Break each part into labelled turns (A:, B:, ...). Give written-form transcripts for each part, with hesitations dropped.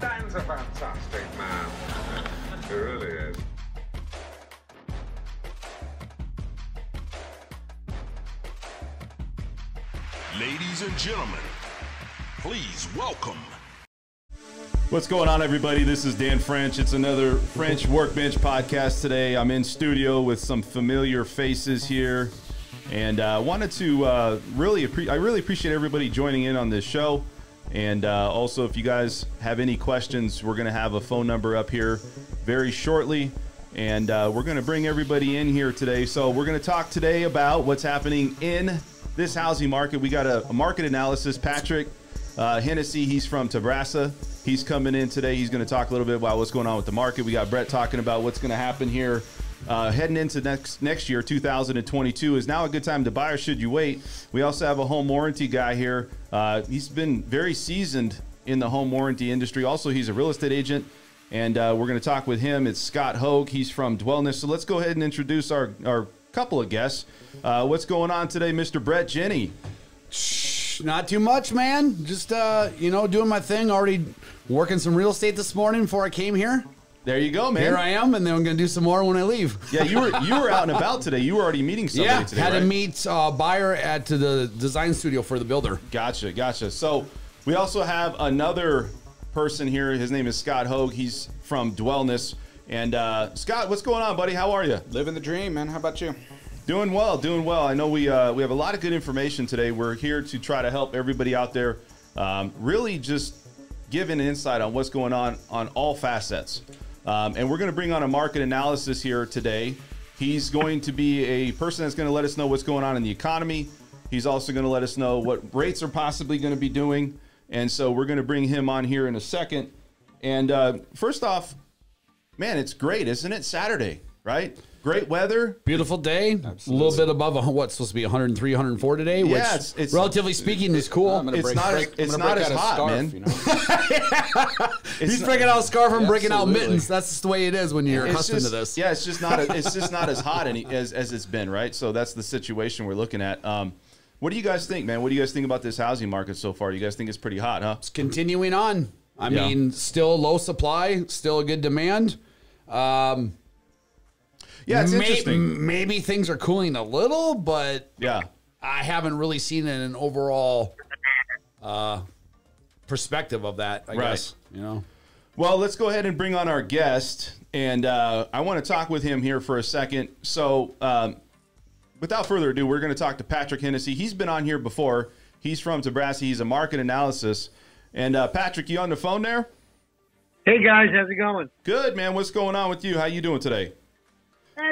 A: Dan's a fantastic man. He really is.
B: Ladies and gentlemen, please welcome.
C: What's going on, everybody? This is Dan French. It's another French Workbench podcast today. I'm in studio with some familiar faces here, and wanted to really appreciate everybody joining in on this show. And also, if you guys have any questions, we're going to have a phone number up here very shortly, and we're going to bring everybody in here today. So we're going to talk today about what's happening in this housing market. We got a market analysis. Patrick Hennessy, he's from Tabrasa. He's coming in today. He's going to talk a little bit about what's going on with the market. We got Brett talking about what's going to happen here heading into next year, 2022. Is now a good time to buy or should you wait? We also have a home warranty guy here. He's been very seasoned in the home warranty industry. Also, he's a real estate agent, and we're going to talk with him. It's Scott Hogue. He's from Dwellness. So let's go ahead and introduce our couple of guests. What's going on today, Mr. Brett Jenny?
D: Not too much, man. Just, doing my thing. Already working some real estate this morning before I came here.
C: There you go, man.
D: Here I am, and then I'm going to do some more when I leave.
C: Yeah, you were out and about today. You were already meeting somebody today,
D: had
C: right?
D: to meet a buyer at the design studio for the builder.
C: Gotcha. So we also have another person here. His name is Scott Hogue. He's from Dwellness. And Scott, what's going on, buddy? How are you?
E: Living the dream, man. How about you?
C: Doing well. I know we have a lot of good information today. We're here to try to help everybody out there really just give an insight on what's going on all facets. And we're going to bring on a market analysis here today. He's going to be a person that's going to let us know what's going on in the economy. He's also going to let us know what rates are possibly going to be doing. And so we're going to bring him on here in a second. And first off, man, it's great, isn't it? Saturday, right? Great weather.
D: Beautiful day. Absolutely. A little bit above what's supposed to be 100, 104 today, which, it's relatively speaking, is cool.
C: It's not as hot, scarf, man. You know?
D: He's breaking out a scarf and breaking out mittens. That's just the way it is when you're accustomed to this.
C: Yeah, it's just not as hot as it's been, right? So that's the situation we're looking at. What do you guys think, man? What do you guys think about this housing market so far? You guys think it's pretty hot, huh?
D: It's continuing on. I mean, still low supply, still a good demand.
C: Yeah, it's interesting.
D: Maybe things are cooling a little, but
C: yeah,
D: I haven't really seen an overall perspective of that, I guess.
C: Well, let's go ahead and bring on our guest, and I want to talk with him here for a second. So without further ado, we're going to talk to Patrick Hennessy. He's been on here before. He's from Tabrasa. He's a market analysis. And Patrick, you on the phone there?
F: Hey, guys. How's it going?
C: Good, man. What's going on with you? How you doing today?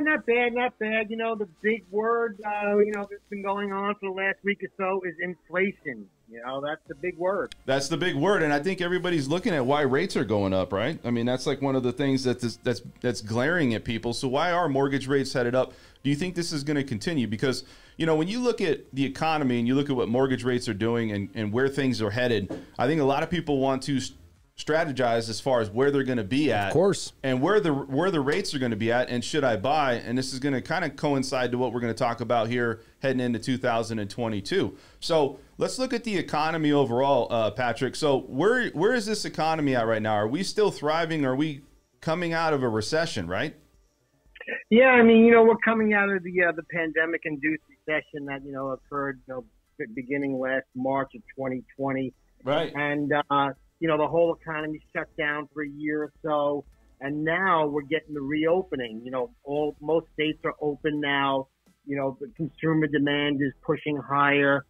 F: Not bad, not bad. The big word, that's been going on for the last week or so is inflation. That's the big word.
C: That's the big word, and I think everybody's looking at why rates are going up, right? I mean, that's like one of the things that's glaring at people. So why are mortgage rates headed up? Do you think this is going to continue? Because, when you look at the economy and you look at what mortgage rates are doing and where things are headed, I think a lot of people want to strategize as far as where they're going to be at,
D: of course,
C: and where the rates are going to be at, and should I buy? And this is going to kind of coincide to what we're going to talk about here heading into 2022. So let's look at the economy overall, Patrick. So where is this economy at right now? Are we still thriving? Are we coming out of a recession? Right?
F: Yeah, I mean, we're coming out of the pandemic-induced recession that occurred beginning last March of 2020,
C: right?
F: And the whole economy shut down for a year or so, and now we're getting the reopening. Most states are open now. The consumer demand is pushing higher.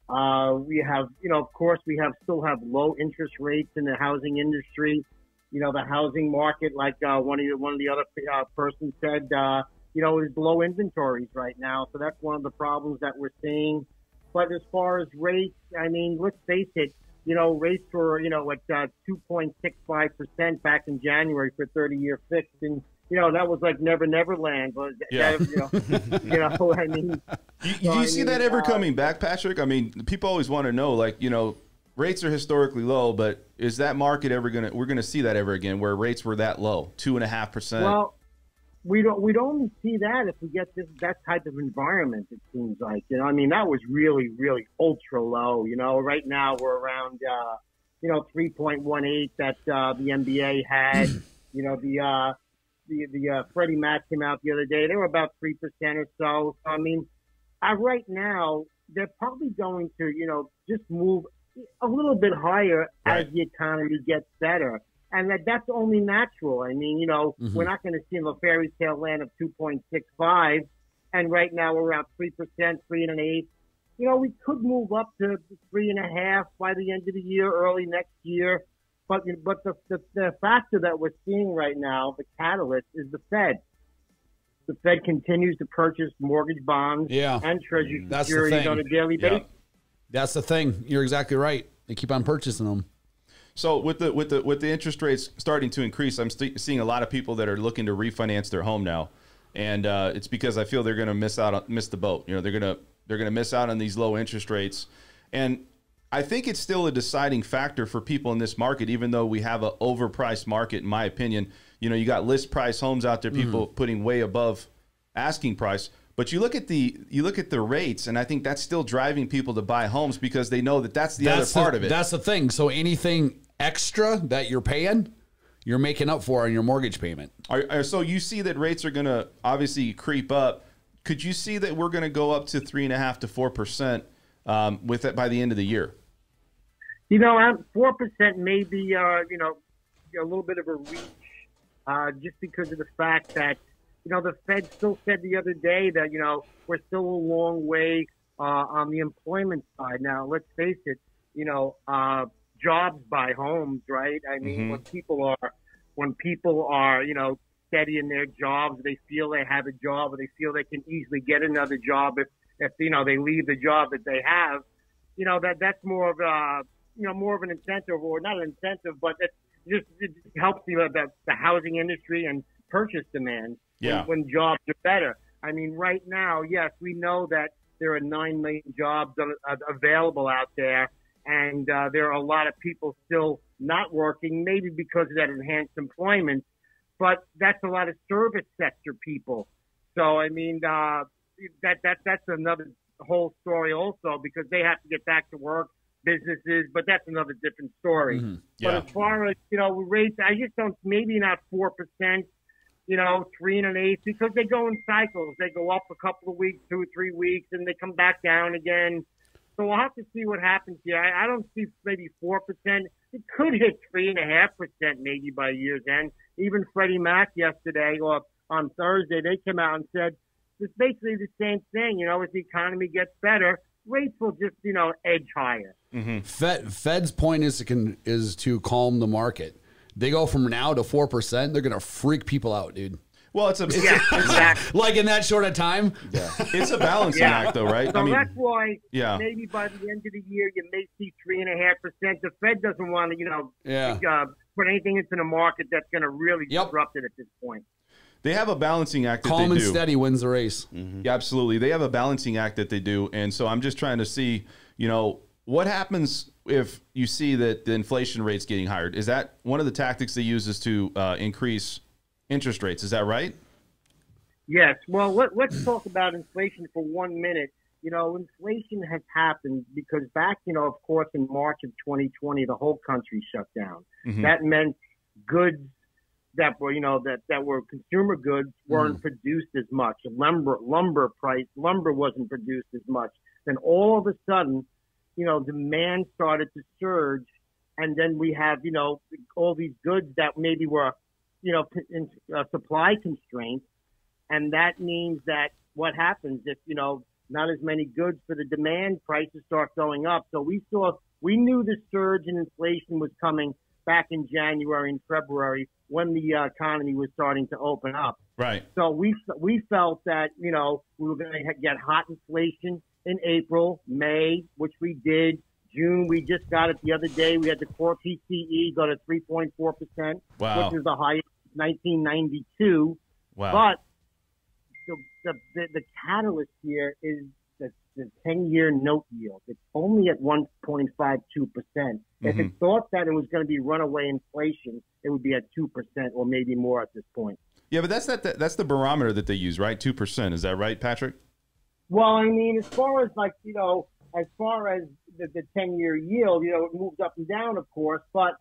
F: We have, of course, still have low interest rates in the housing industry. The housing market, like one of the other persons said, is low inventories right now. So that's one of the problems that we're seeing. But as far as rates, I mean, let's face it. Rates were, at 2.65% back in January for 30-year fixed. And, that was like never land. But,
C: yeah.
F: I mean.
C: Do you see that ever coming back, Patrick? I mean, people always want to know, rates are historically low, but is that market ever we're going to see that ever again where rates were that low, 2.5%?
F: Well, we'd only see that if we get that type of environment, it seems like. I mean, that was really, really ultra low. Right now we're around 3.18 that the NBA had. The Freddie Mac came out the other day. They were about 3% or so. I mean, right now they're probably going to just move a little bit higher as the economy gets better. And that's only natural. I mean, we're not going to see a fairy tale land of 2.65. And right now we're around 3%, 3.125. We could move up to 3.5 by the end of the year, early next year. But the factor that we're seeing right now, the catalyst, is the Fed. The Fed continues to purchase mortgage bonds and Treasury securities on a daily basis.
D: That's the thing. You're exactly right. They keep on purchasing them.
C: So with the interest rates starting to increase, I'm seeing a lot of people that are looking to refinance their home now, and it's because I feel they're going to miss the boat. They're going to miss out on these low interest rates, and I think it's still a deciding factor for people in this market, even though we have an overpriced market, in my opinion. You got list price homes out there, people putting way above asking price. But you look at the rates, and I think that's still driving people to buy homes because they know that's the other part of it.
D: That's the thing. So anything extra that you're paying, you're making up for on your mortgage payment.
C: So you see that rates are going to obviously creep up. Could you see that we're going to go up to 3.5 to 4% with it by the end of the year?
F: 4% may be a little bit of a reach, just because of the fact that the Fed still said the other day that we're still a long way on the employment side. Now let's face it, jobs buy homes, right? I mean, when people are steady in their jobs, they feel they have a job, or they feel they can easily get another job if they leave the job that they have. That's more of an incentive, or not an incentive, but it helps the housing industry and purchase demand when jobs are better. I mean, right now, yes, we know that there are 9 million jobs available out there, and there are a lot of people still not working, maybe because of that enhanced employment, but that's a lot of service sector people. So, I mean, that's another whole story also, because they have to get back to work, businesses, but that's another different story. But as far as, rates, I just don't, maybe not 4%, 3.125, because they go in cycles. They go up a couple of weeks, 2 or 3 weeks, and they come back down again. So we'll have to see what happens here. I don't see maybe 4%. It could hit 3.5% maybe by year's end. Even Freddie Mac yesterday, or on Thursday, they came out and said it's basically the same thing. As the economy gets better, rates will just, edge higher.
D: Fed's point is to calm the market. They go from now to 4%. They're going to freak people out, dude.
C: Well, it's
F: exactly.
D: Like in that short a time.
C: Yeah. It's a balancing act, though, right?
F: So that's why maybe by the end of the year you may see 3.5%. The Fed doesn't want to, put anything into the market that's going to really disrupt it at this point.
C: They have a balancing act that
D: Calm
C: they
D: and
C: do.
D: steady wins the race.
C: Yeah, absolutely. They have a balancing act that they do. And so I'm just trying to see, what happens if you see that the inflation rate's getting higher? Is that one of the tactics they use is to increase interest rates? Is that right?
F: Yes. Well, let's talk about inflation for 1 minute. Inflation has happened because back, of course, in March of 2020, the whole country shut down. That meant goods that were, that were consumer goods weren't produced as much. Lumber wasn't produced as much. Then all of a sudden, demand started to surge, and then we have, all these goods that maybe were, in supply constraints, and that means that what happens if, not as many goods for the demand, prices start going up. So we knew the surge in inflation was coming back in January and February when the economy was starting to open up.
C: Right.
F: So we felt that, we were going to get hot inflation in April, May, which we did. June, we just got it the other day. We had the core PCE go to 3.4%, which is the highest since 1992. Wow. But the catalyst here is the 10-year note yield. It's only at 1.52%. If it thought that it was going to be runaway inflation, it would be at 2% or maybe more at this point.
C: Yeah, but that's the barometer that they use, right? 2%. Is that right, Patrick?
F: Well, I mean, as far as the 10-year yield, it moves up and down, of course, but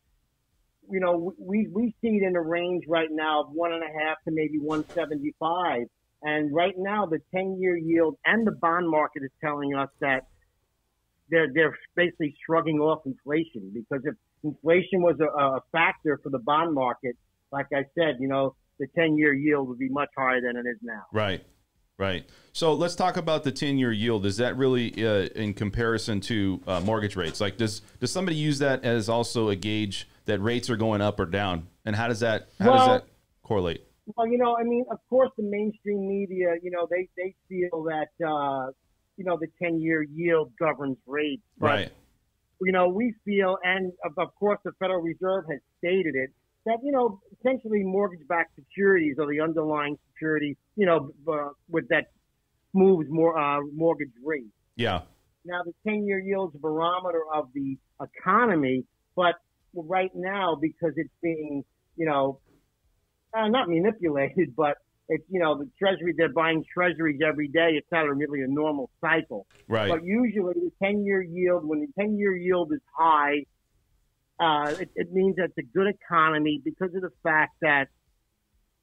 F: we see it in a range right now of 1.5 to maybe 175. And right now, the 10-year yield and the bond market is telling us that they're basically shrugging off inflation, because if inflation was a factor for the bond market, like I said, the 10-year yield would be much higher than it is now.
C: Right. Right. So let's talk about the 10-year yield. Is that really in comparison to mortgage rates? Like, does somebody use that as also a gauge that rates are going up or down? And how does that correlate?
F: Well, of course, the mainstream media, they feel that, the 10-year yield governs rates. But,
C: right.
F: We feel, and of course, the Federal Reserve has stated it, that, essentially mortgage-backed securities are the underlying security, with that moves more mortgage rates.
C: Yeah.
F: Now, the 10-year yield is a barometer of the economy, but right now, because it's being, not manipulated, but it's, the Treasury, they're buying Treasuries every day. It's not really a normal cycle.
C: Right.
F: But usually the 10-year yield, when the 10-year yield is high, it means that it's a good economy because of the fact that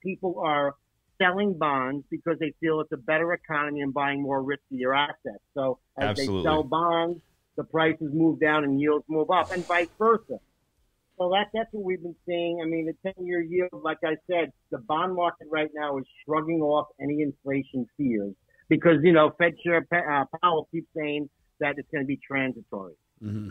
F: people are selling bonds because they feel it's a better economy and buying more riskier assets. So as
C: Absolutely.
F: they sell bonds, the prices move down and yields move up, and vice versa. So that's what we've been seeing. I mean, the 10-year yield, like I said, the bond market right now is shrugging off any inflation fears because, Fed Chair Powell keeps saying that it's going to be transitory.
D: Mm-hmm.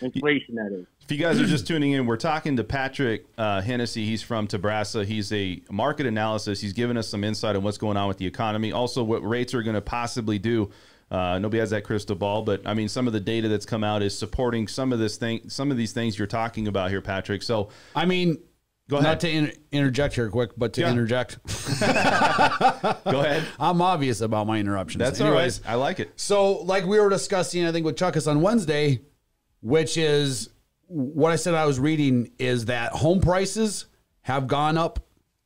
F: Inflation, that is.
C: If you guys are just tuning in, we're talking to Patrick Hennessy. He's from Tabrasa. He's a market analysis. He's giving us some insight on what's going on with the economy. Also, what rates are going to possibly do. Nobody has that crystal ball, but I mean, some of the data that's come out is supporting some of these things you're talking about here, Patrick. So,
D: I mean,
C: go ahead.
D: Not to interject here quick, but to interject.
C: Go ahead.
D: I'm obvious about my interruptions.
C: That's
D: Anyways,
C: all right. I like it.
D: So, like we were discussing, I think with Chuckus on Wednesday, which is what I said I was reading, is that home prices have gone up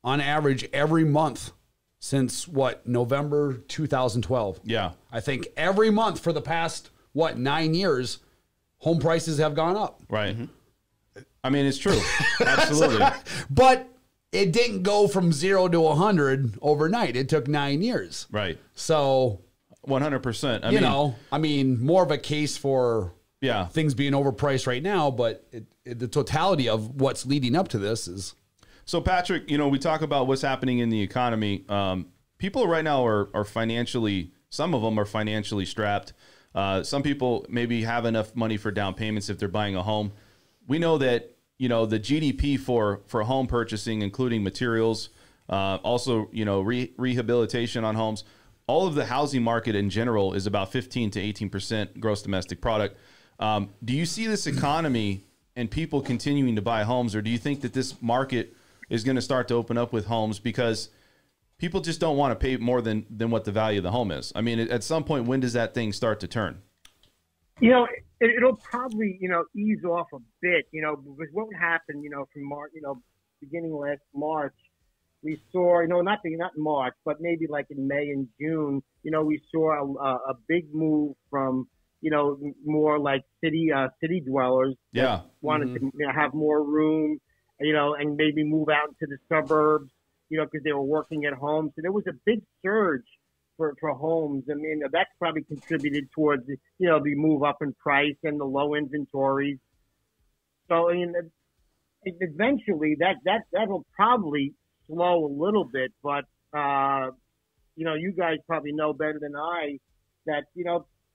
D: on average every month since November 2012.
C: Yeah.
D: I think every month for the past 9 years, home prices have gone up.
C: Right. Mm-hmm. I mean, it's true. Absolutely.
D: But it didn't go from 0 to 100 overnight. It took 9 years.
C: Right.
D: So
C: 100%.
D: I mean, more of a case for things being overpriced right now, but the totality of what's leading up to this is.
C: So, Patrick, we talk about what's happening in the economy. People right now are financially, some of them are financially strapped. Some people maybe have enough money for down payments if they're buying a home. We know that, the GDP for home purchasing, including materials, also, rehabilitation on homes, all of the housing market in general is about 15 to 18% gross domestic product. Do you see this economy and people continuing to buy homes, or do you think that this market is going to start to open up with homes because people just don't want to pay more than what the value of the home is? I mean, at some point, when does that thing start to turn?
F: It'll probably, ease off a bit, because what would happen, from March, beginning last March, we saw, not March, but maybe like in May and June, we saw a big move from, more like city dwellers.
C: Yeah.
F: Wanted to have more room, and maybe move out into the suburbs, because they were working at home. So there was a big surge for homes. I mean, that's probably contributed towards, the move up in price and the low inventories. So, I mean, eventually that'll probably slow a little bit, but, you guys probably know better than I that,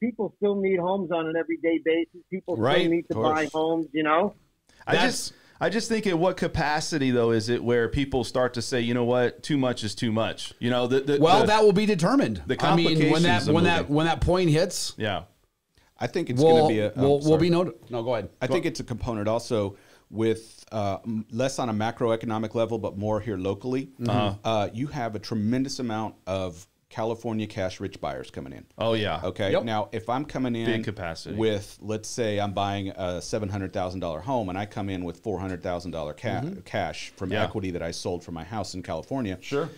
F: people still need homes on an everyday basis. People still need to buy homes,
C: I just think at what capacity, though, is it where people start to say, you know what, too much is too much? That
D: will be determined.
C: The complications
D: when that point hits.
C: Yeah.
E: I think it's going to be a...
D: we'll be no, go ahead.
E: I think it's a component also with less on a macroeconomic level, but more here locally. You have a tremendous amount of California cash-rich buyers coming in.
C: Oh, yeah.
E: Okay.
D: Yep.
E: Now, if I'm coming in
C: big capacity
E: with, let's say I'm buying a $700,000 home and I come in with $400,000 cash from equity that I sold for my house in California.
C: Sure.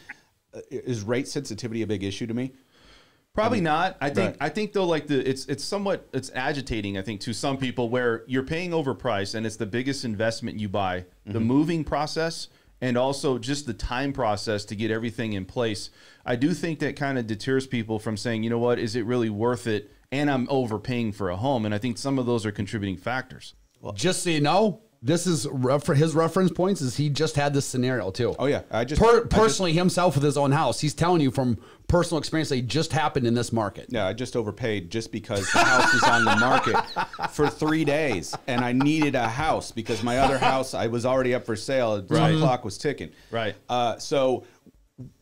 E: Is rate sensitivity a big issue to me?
C: Probably not. I think
E: Right.
C: I think though, like it's agitating, I think, to some people where you're paying overpriced and it's the biggest investment you buy, the moving process and also just the time process to get everything in place. I do think that kind of deters people from saying, you know what, is it really worth it? And I'm overpaying for a home. And I think some of those are contributing factors.
D: Just so you know, this is his reference points is he just had this scenario too.
E: Oh yeah,
D: Personally himself with his own house. He's telling you from personal experience that just happened in this market.
E: Yeah, I just overpaid just because the house was on the market for 3 days, and I needed a house because my other house I was already up for sale. The clock was ticking.
C: Right.
E: So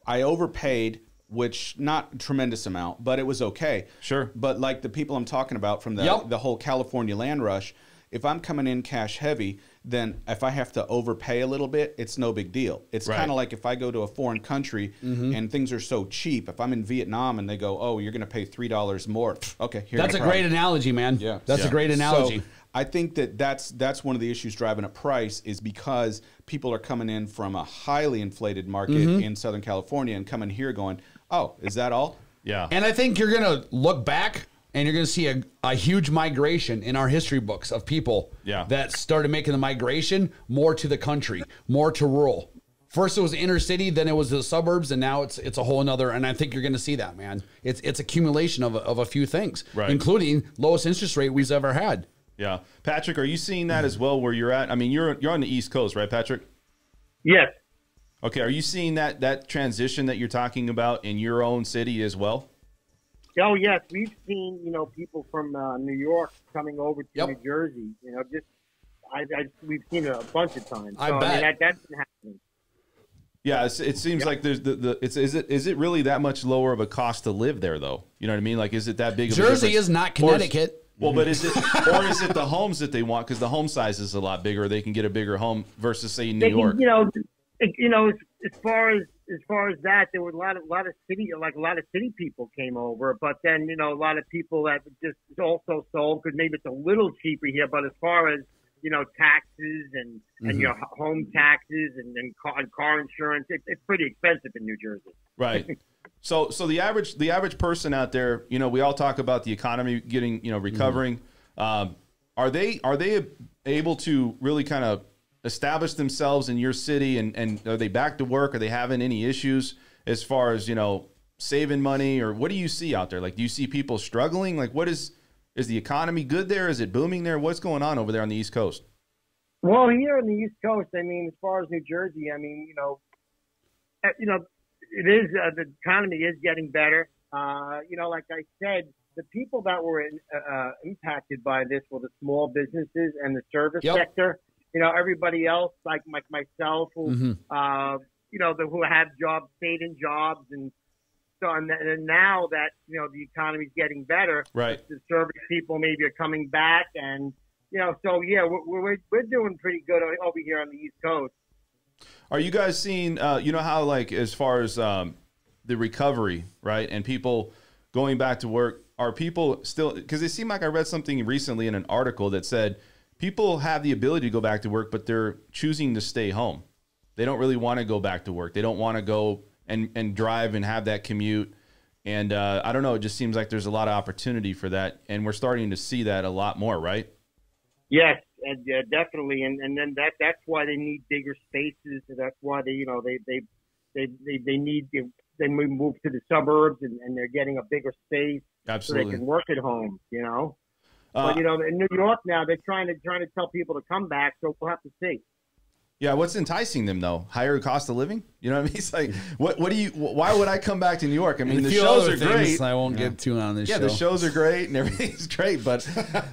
E: I overpaid, which not a tremendous amount, but it was okay.
C: Sure.
E: But like the people I'm talking about from the whole California land rush, if I'm coming in cash heavy, then if I have to overpay a little bit, it's no big deal. It's kind of like if I go to a foreign country and things are so cheap. If I'm in Vietnam and they go, "Oh, you're going to pay $3 more," okay,
D: That's a great analogy, man.
E: Yeah,
D: that's a great analogy.
E: So I think that's one of the issues driving up price is because people are coming in from a highly inflated market in Southern California and coming here going, "Oh, is that all?"
C: Yeah.
D: And I think you're going to look back and you're going to see a huge migration in our history books of people that started making the migration more to the country, more to rural. First it was the inner city, then it was the suburbs, and now it's a whole another. And I think you're going to see that, man. It's accumulation of a few things, including lowest interest rate we've ever had.
C: Yeah. Patrick, are you seeing that as well where you're at? I mean, you're on the East Coast, right, Patrick?
F: Yes.
C: Okay. Are you seeing that transition that you're talking about in your own city as well?
F: Oh yes, we've seen people from New York coming over to New Jersey. We've seen it a bunch of times.
D: I bet.
F: mean, that's been happening.
C: Yeah, it seems like there's is it really that much lower of a cost to live there though? You know what I mean? Like, is it that big of a
D: Jersey
C: difference?
D: is not Connecticut.
C: But is it or is it the homes that they want because the home size is a lot bigger? They can get a bigger home versus say New York.
F: As far as that, there were a lot of city people came over, but then a lot of people that just also sold because maybe it's a little cheaper here. But as far as taxes and your home taxes and car insurance, it's pretty expensive in New Jersey.
C: Right. So the average person out there, we all talk about the economy getting recovering. Are they able to really kind of establish themselves in your city and are they back to work? Are they having any issues as far as, saving money or what do you see out there? Like, do you see people struggling? Like, what is the economy good there? Is it booming there? What's going on over there on the East Coast?
F: Well, here on the East Coast, I mean, as far as New Jersey, I mean, it is, the economy is getting better. Like I said, the people that were impacted by this were the small businesses and the service sector. Everybody else, like myself, who, who have jobs, stayed in jobs. And so, and now that, the economy's getting better,
C: right,
F: the service people maybe are coming back. And, so, yeah, we're doing pretty good over here on the East Coast.
C: Are you guys seeing, how, like, as far as the recovery, right, and people going back to work, are people still, because it seemed like I read something recently in an article that said, people have the ability to go back to work, but they're choosing to stay home. They don't really want to go back to work. They don't want to go and drive and have that commute. And I don't know, it just seems like there's a lot of opportunity for that. And we're starting to see that a lot more, right?
F: Yes, and definitely. And then that's why they need bigger spaces. That's why they move to the suburbs and they're getting a bigger space.
C: Absolutely.
F: So they can work at home, But in New York now, they're trying to tell people to come back. So we'll have to see.
C: Yeah, what's enticing them though? Higher cost of living? You know what I mean? It's like, why would I come back to New York? I mean, the shows are great.
D: I won't get too on this show.
C: Yeah, the shows are great and everything's great. But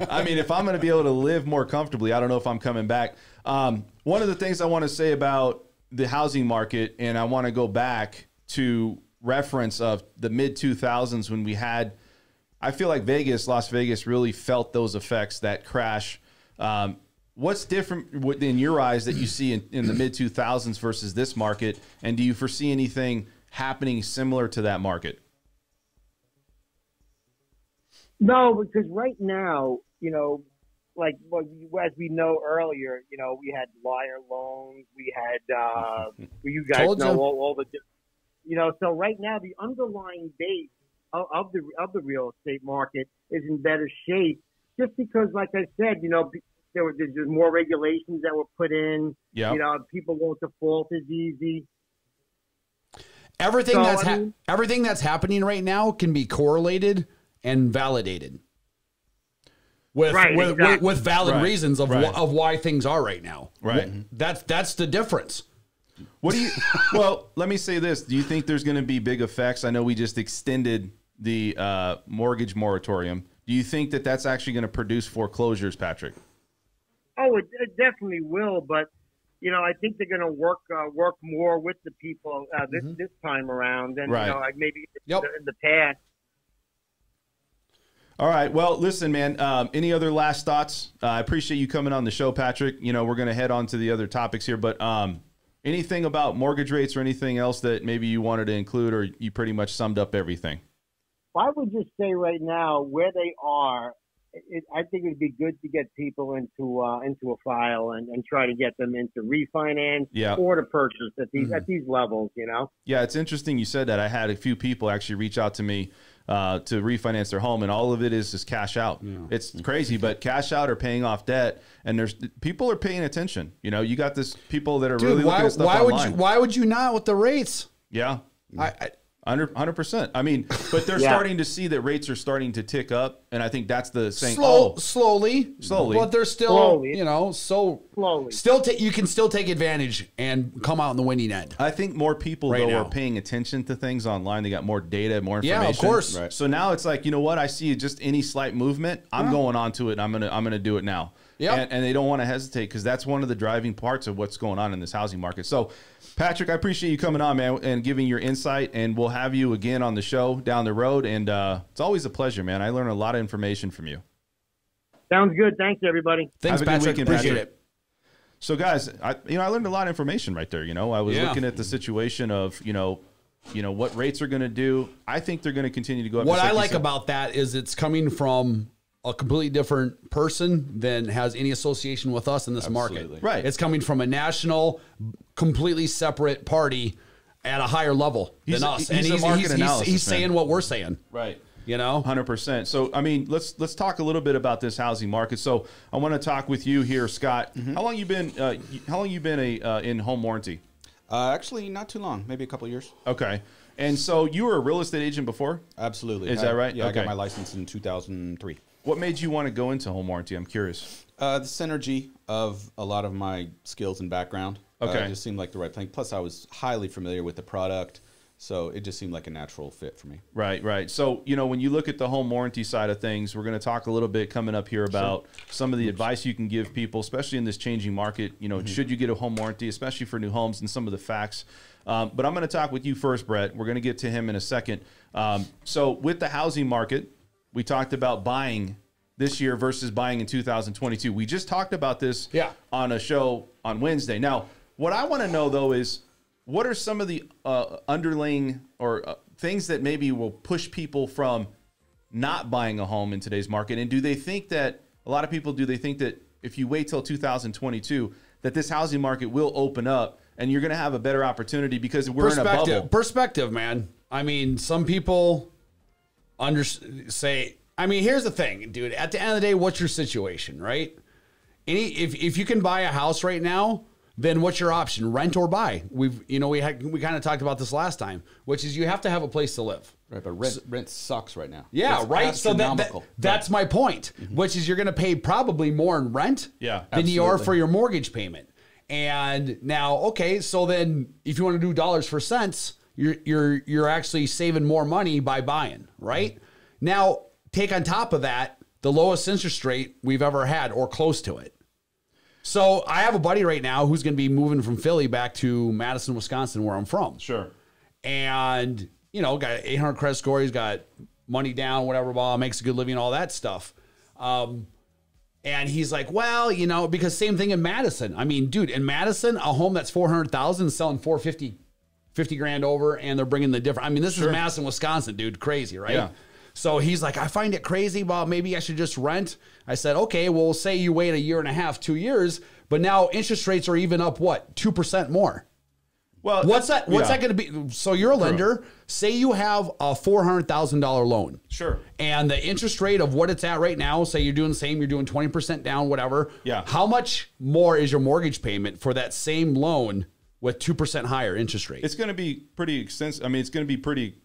C: I mean, if I'm going to be able to live more comfortably, I don't know if I'm coming back. One of the things I want to say about the housing market, and I want to go back to reference of the mid 2000s when we had, I feel like Las Vegas really felt those effects, that crash. What's different in your eyes that you see in the mid 2000s versus this market? And do you foresee anything happening similar to that market?
F: No, because right now, as we know earlier, we had liar loans, we had, you guys know all the, so right now the underlying base of the real estate market is in better shape, just because, like I said, there's more regulations that were put in.
C: Yeah.
F: People won't default as easy.
D: Everything everything that's happening right now can be correlated and validated with valid reasons of why things are right now.
C: Right.
D: That's the difference.
C: What do you? Well, let me say this: do you think there's going to be big effects? I know we just extended the mortgage moratorium. Do you think that that's actually going to produce foreclosures, Patrick?
F: Oh, it definitely will, but I think they're going to work more with the people this time around than maybe in the past.
C: All right. Well, listen, man. Any other last thoughts? I appreciate you coming on the show, Patrick. We're going to head on to the other topics here, but anything about mortgage rates or anything else that maybe you wanted to include, or you pretty much summed up everything?
F: Well, I would just say right now where they are. I think it'd be good to get people into a file and try to get them into refinance or to purchase at these levels.
C: Yeah, it's interesting you said that. I had a few people actually reach out to me to refinance their home, and all of it is just cash out. Yeah. It's crazy, but cash out or paying off debt, and there's people are paying attention. You got this people that are really looking at stuff online.
D: Why would you not with the rates?
C: Yeah. 100%. I mean, but they're starting to see that rates are starting to tick up, and I think that's the saying.
D: Slowly, but they're still, slowly. Still, you can still take advantage and come out in the winning end.
C: I think more people are paying attention to things online. They got more data, more information.
D: Yeah, of course.
C: Right. So now it's like, what? I see just any slight movement, I'm going on to it. And I'm gonna do it now. Yeah, and they don't want to hesitate because that's one of the driving parts of what's going on in this housing market. So, Patrick, I appreciate you coming on, man, and giving your insight, and we'll have you again on the show down the road, and it's always a pleasure, man. I learn a lot of information from you.
F: Sounds good. Thanks, everybody.
D: Thanks, Patrick. Appreciate it.
C: So, guys, I learned a lot of information right there. I was looking at the situation of, what rates are going to do. I think they're going to continue to go up.
D: What I like about that is it's coming from a completely different person than has any association with us in this market.
C: Right.
D: It's coming from a national, completely separate party at a higher level than us. He's saying what we're saying.
C: Right. 100%. So, I mean, let's talk a little bit about this housing market. So, I want to talk with you here, Scott. How long you been in home warranty?
E: Actually, not too long. Maybe a couple of years.
C: Okay. And so you were a real estate agent before?
E: Absolutely.
C: Is that right?
E: Yeah, okay. I got my license in 2003.
C: What made you want to go into home warranty? I'm curious.
E: The synergy of a lot of my skills and background.
C: Okay.
E: It just seemed like the right thing. Plus, I was highly familiar with the product, so it just seemed like a natural fit for me.
C: Right. So, when you look at the home warranty side of things, we're going to talk a little bit coming up here about some of the advice you can give people, especially in this changing market. Should you get a home warranty, especially for new homes, and some of the facts. But I'm going to talk with you first, Brett. We're going to get to him in a second. So with the housing market, we talked about buying this year versus buying in 2022. We just talked about this on a show on Wednesday. Now, what I want to know, though, is what are some of the underlying or things that maybe will push people from not buying a home in today's market? And do they think that, a lot of people, do they think that if you wait till 2022, that this housing market will open up and you're going to have a better opportunity because we're in a bubble?
D: Perspective, man. I mean, some people say, I mean, here's the thing, dude. At the end of the day, what's your situation, right? If you can buy a house right now, then what's your option? Rent or buy? We kind of talked about this last time, which is you have to have a place to live.
E: Right, but rent sucks right now.
D: Yeah,
E: it's
D: right. So that's my point, which is you're going to pay probably more in rent than you are for your mortgage payment. And now, okay, so then if you want to do dollars for cents, you're actually saving more money by buying, right? Now, take on top of that the lowest interest rate we've ever had or close to it. So I have a buddy right now who's going to be moving from Philly back to Madison, Wisconsin, where I'm from.
C: Sure.
D: And, got 800 credit score. He's got money down, whatever, makes a good living, all that stuff. And he's like, well, because same thing in Madison. I mean, dude, in Madison, a home that's $400,000 is selling $450, $50,000 over, and they're bringing the different. I mean, this is Madison, Wisconsin, dude. Crazy, right? Yeah. So he's like, I find it crazy. Well, maybe I should just rent. I said, okay, well, say you wait a year and a half, 2 years, but now interest rates are even up, 2% more.
C: Well,
D: what's that going to be? So you're a lender. Say you have a $400,000 loan.
C: Sure.
D: And the interest rate of what it's at right now, say you're doing the same, you're doing 20% down, whatever.
C: Yeah.
D: How much more is your mortgage payment for that same loan with 2% higher interest rate?
C: It's going to be pretty extensive. I mean, it's going to be pretty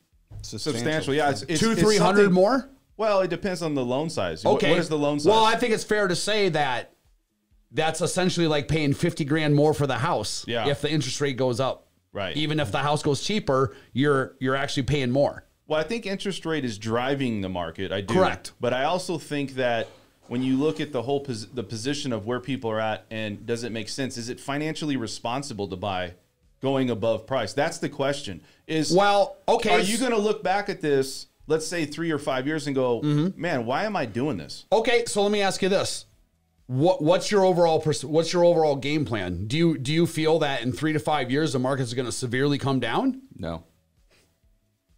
C: substantial. Yeah. It's
D: $200-300 more?
C: Well, it depends on the loan size.
D: Okay.
C: What is the loan size?
D: Well, I think it's fair to say that that's essentially like paying $50,000 more for the house.
C: Yeah.
D: If the interest rate goes up.
C: Right.
D: Even if the house goes cheaper, you're actually paying more.
C: Well, I think interest rate is driving the market. I do.
D: Correct.
C: But I also think that when you look at the whole the position of where people are at, and does it make sense? Is it financially responsible to buy going above price? That's the question.
D: Okay.
C: Are you going to look back at this, let's say 3 or 5 years, and go, man, why am I doing this?
D: Okay, so let me ask you this. What's your overall game plan? Do you feel that in 3 to 5 years the market is going to severely come down?
E: No.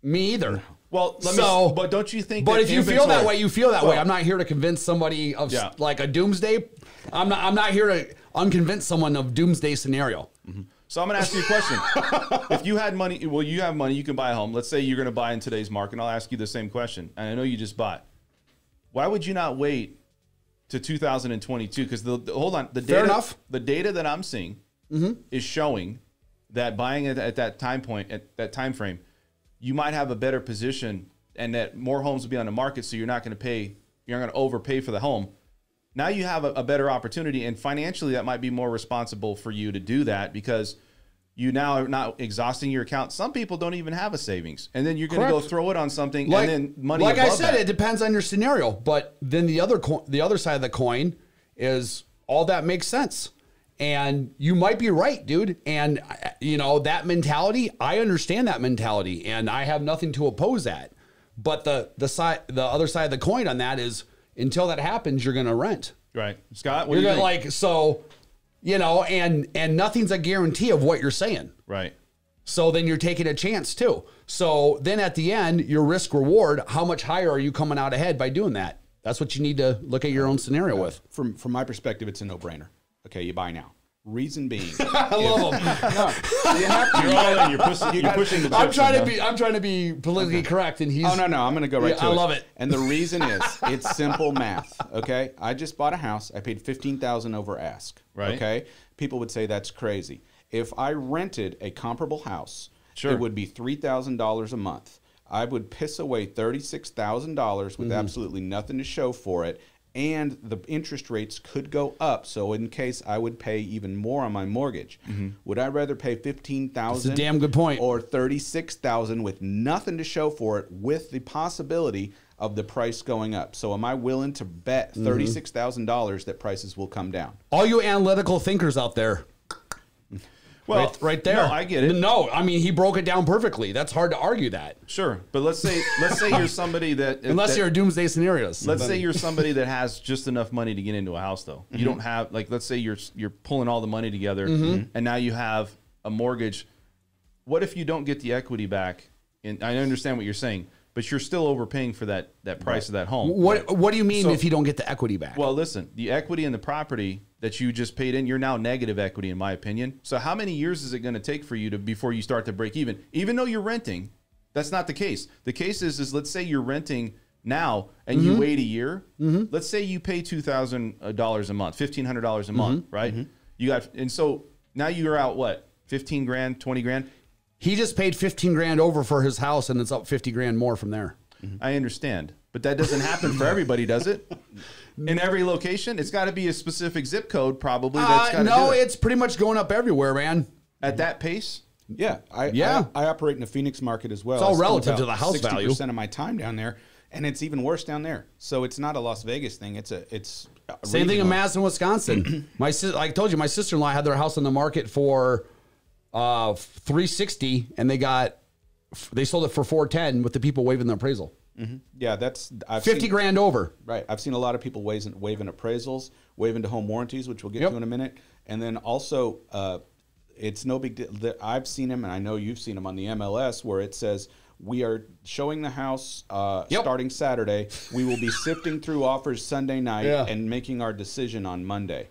D: Me either.
C: Well, but don't you think?
D: But if you feel that way, you feel that way. I'm not here to convince somebody of like a doomsday. I'm not here to unconvince someone of doomsday scenario.
C: Mm-hmm. So I'm going to ask you a question. If you had money, you have money, you can buy a home. Let's say you're going to buy in today's market. And I'll ask you the same question. And I know you just bought. Why would you not wait to 2022? Because hold on, the data that I'm seeing is showing that buying it at that time point, at that time frame, you might have a better position, and that more homes will be on the market, so you're not going to overpay for the home. Now you have a better opportunity, and financially that might be more responsible for you to do that, because you now are not exhausting your account. Some people don't even have a savings, and then you're going to go throw it on something, and then money.
D: Like I said,
C: that.
D: it depends on your scenario. But then the other side of the coin is all that makes sense, and you might be right, dude. And that mentality, I understand that mentality, and I have nothing to oppose that. But the other side of the coin on that is, until that happens, you're going to rent.
C: Right, Scott. What do you think?
D: And nothing's a guarantee of what you're saying.
C: Right.
D: So then you're taking a chance too. So then at the end, your risk reward, how much higher are you coming out ahead by doing that? That's what you need to look at your own scenario with.
E: From my perspective, it's a no-brainer. Okay, you buy now. Reason being,
D: I love them.
E: you have to.
C: You're pushing the.
D: I'm trying to be politically correct, and he's.
E: Oh no, I'm going to go right to it.
D: I love it.
E: And the reason is, it's simple math. Okay, I just bought a house. I paid $15,000 over ask.
C: Right.
E: Okay, people would say that's crazy. If I rented a comparable house, it would be $3,000 a month. I would piss away $36,000 with absolutely nothing to show for it. And the interest rates could go up, so in case I would pay even more on my mortgage. Would I rather pay $15,000?
D: That's a damn good point.
E: Or $36,000 with nothing to show for it, with the possibility of the price going up? So am I willing to bet $36,000 that prices will come down?
D: All you analytical thinkers out there.
C: Well,
D: right there.
C: No, I get it.
D: No, I mean, he broke it down perfectly. That's hard to argue that.
C: Sure, but let's say you're somebody that
D: you're doomsday scenarios.
C: Let's say you're somebody that has just enough money to get into a house, though. You don't have, like, let's say you're pulling all the money together, and now you have a mortgage. What if you don't get the equity back? And I understand what you're saying, but you're still overpaying for that price of that home.
D: What do you mean if you don't get the equity back?
C: Well, listen, the equity in the property that you just paid in, you're now negative equity, in my opinion. So how many years is it going to take for you before you start to break even? Even though you're renting, that's not the case. The case is let's say you're renting now and you wait a year. Let's say you pay $2,000 a month, $1,500 a month, right? And so now you're out what, 15 grand, 20 grand?
D: He just paid 15 grand over for his house, and it's up 50 grand more from there.
C: I understand, but that doesn't happen for everybody, does it? In every location, it's got to be a specific zip code, probably.
D: No, it's pretty much going up everywhere, man.
C: At that pace?
E: Yeah, I operate in the Phoenix market as well.
D: It's all relative to the house value.
E: 60% of my time down there, and it's even worse down there. So it's not a Las Vegas thing. It's
D: same thing in Madison, Wisconsin. I told you, my sister-in-law had their house on the market for $360, and they sold it for $410 with the people waiving the appraisal.
E: Yeah, that's
D: 50 grand over.
E: Right. I've seen a lot of people waiving appraisals, waiving to home warranties, which we'll get to in a minute. And then also, it's no big deal. I've seen them, and I know you've seen them on the MLS, where it says, we are showing the house starting Saturday. We will be sifting through offers Sunday night and making our decision on Monday.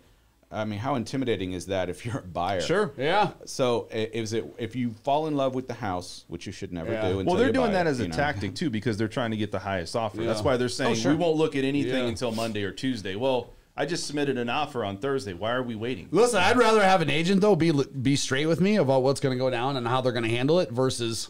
E: I mean, how intimidating is that if you're a buyer?
C: Sure.
D: Yeah.
E: So if you fall in love with the house, which you should never do.
C: Well, they're doing that
E: it,
C: as a tactic too, because they're trying to get the highest offer.
D: Yeah.
C: That's why they're saying
D: sure.
C: we won't look at anything until Monday or Tuesday. Well, I just submitted an offer on Thursday. Why are we waiting?
D: Listen, I'd rather have an agent though be straight with me about what's going to go down and how they're going to handle it versus.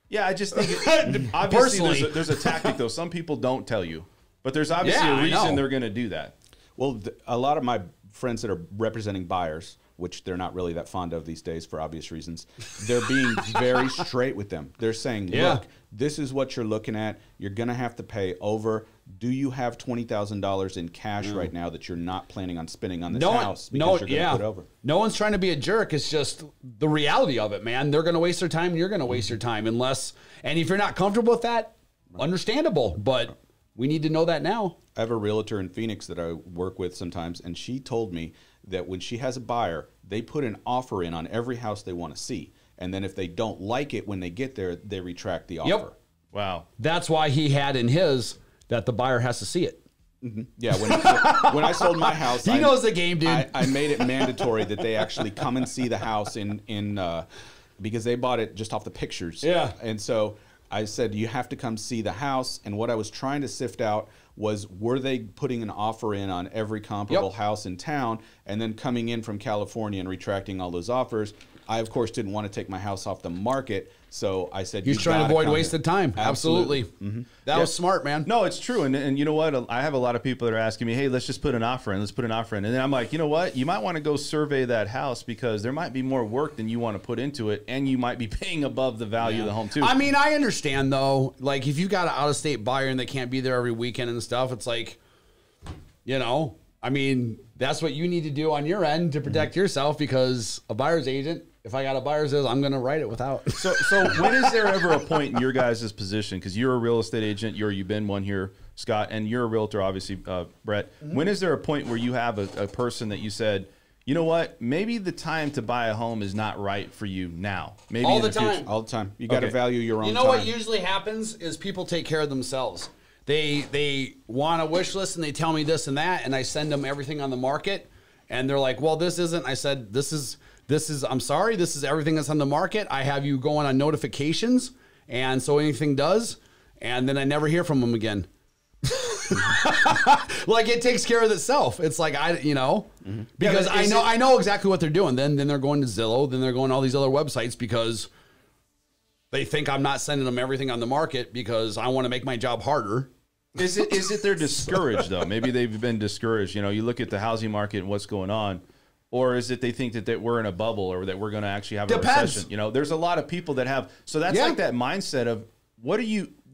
C: Yeah, I just think obviously there's a tactic though. Some people don't tell you, but there's obviously a reason they're going to do that.
E: Well, a lot of my friends that are representing buyers, which they're not really that fond of these days for obvious reasons, they're being very straight with them. They're saying, look, this is what you're looking at. You're going to have to pay over. Do you have $20,000 in cash right now that you're not planning on spending on this house because you're going to put over?
D: No one's trying to be a jerk. It's just the reality of it, man. They're going to waste their time and you're going to waste your time and if you're not comfortable with that, understandable, but we need to know that now.
E: I have a realtor in Phoenix that I work with sometimes, and she told me that when she has a buyer, they put an offer in on every house they want to see. And then if they don't like it when they get there, they retract the offer.
D: Yep.
C: Wow.
D: That's why he had in his that the buyer has to see it.
E: Mm-hmm. Yeah, when I sold my house,
D: he knows the game, dude.
E: I made it mandatory that they actually come and see the house because they bought it just off the pictures.
D: Yeah.
E: And so I said, you have to come see the house. And what I was trying to sift out was, were they putting an offer in on every comparable house in town and then coming in from California and retracting all those offers? I, of course, didn't want to take my house off the market. So I said,
D: he's trying to avoid wasted time. Absolutely.
E: Mm-hmm.
D: That was smart, man.
C: No, it's true. And you know what? I have a lot of people that are asking me, hey, let's just put an offer in. Let's put an offer in. And then I'm like, you know what? You might want to go survey that house because there might be more work than you want to put into it. And you might be paying above the value of the home, too.
D: I mean, I understand, though. Like, if you got an out-of-state buyer and they can't be there every weekend and stuff, it's like, I mean, that's what you need to do on your end to protect yourself because a buyer's agent, if I got a buyer's agent, I'm going to write it without.
C: So when is there ever a point in your guys' position, because you're a real estate agent, you've been one here, Scott, and you're a realtor, obviously, Brett. When is there a point where you have a person that you said, you know what, maybe the time to buy a home is not right for you now? Maybe
D: all
C: in
D: the
C: future.
D: time.
E: All the time. You got to value your own time.
D: You know what usually happens is people take care of themselves. They want a wish list and they tell me this and that, and I send them everything on the market, and they're like, well, this isn't. I said, this is, I'm sorry, this is everything that's on the market. I have you going on notifications, and so anything does, and then I never hear from them again. Like, it takes care of itself. It's like, because I know exactly what they're doing. Then they're going to Zillow, then they're going to all these other websites because they think I'm not sending them everything on the market because I want to make my job harder.
C: Is it they're discouraged, though? Maybe they've been discouraged. You look at the housing market and what's going on. Or is it they think that we're in a bubble or that we're going to actually have a recession? There's a lot of people that have. So that's like that mindset of where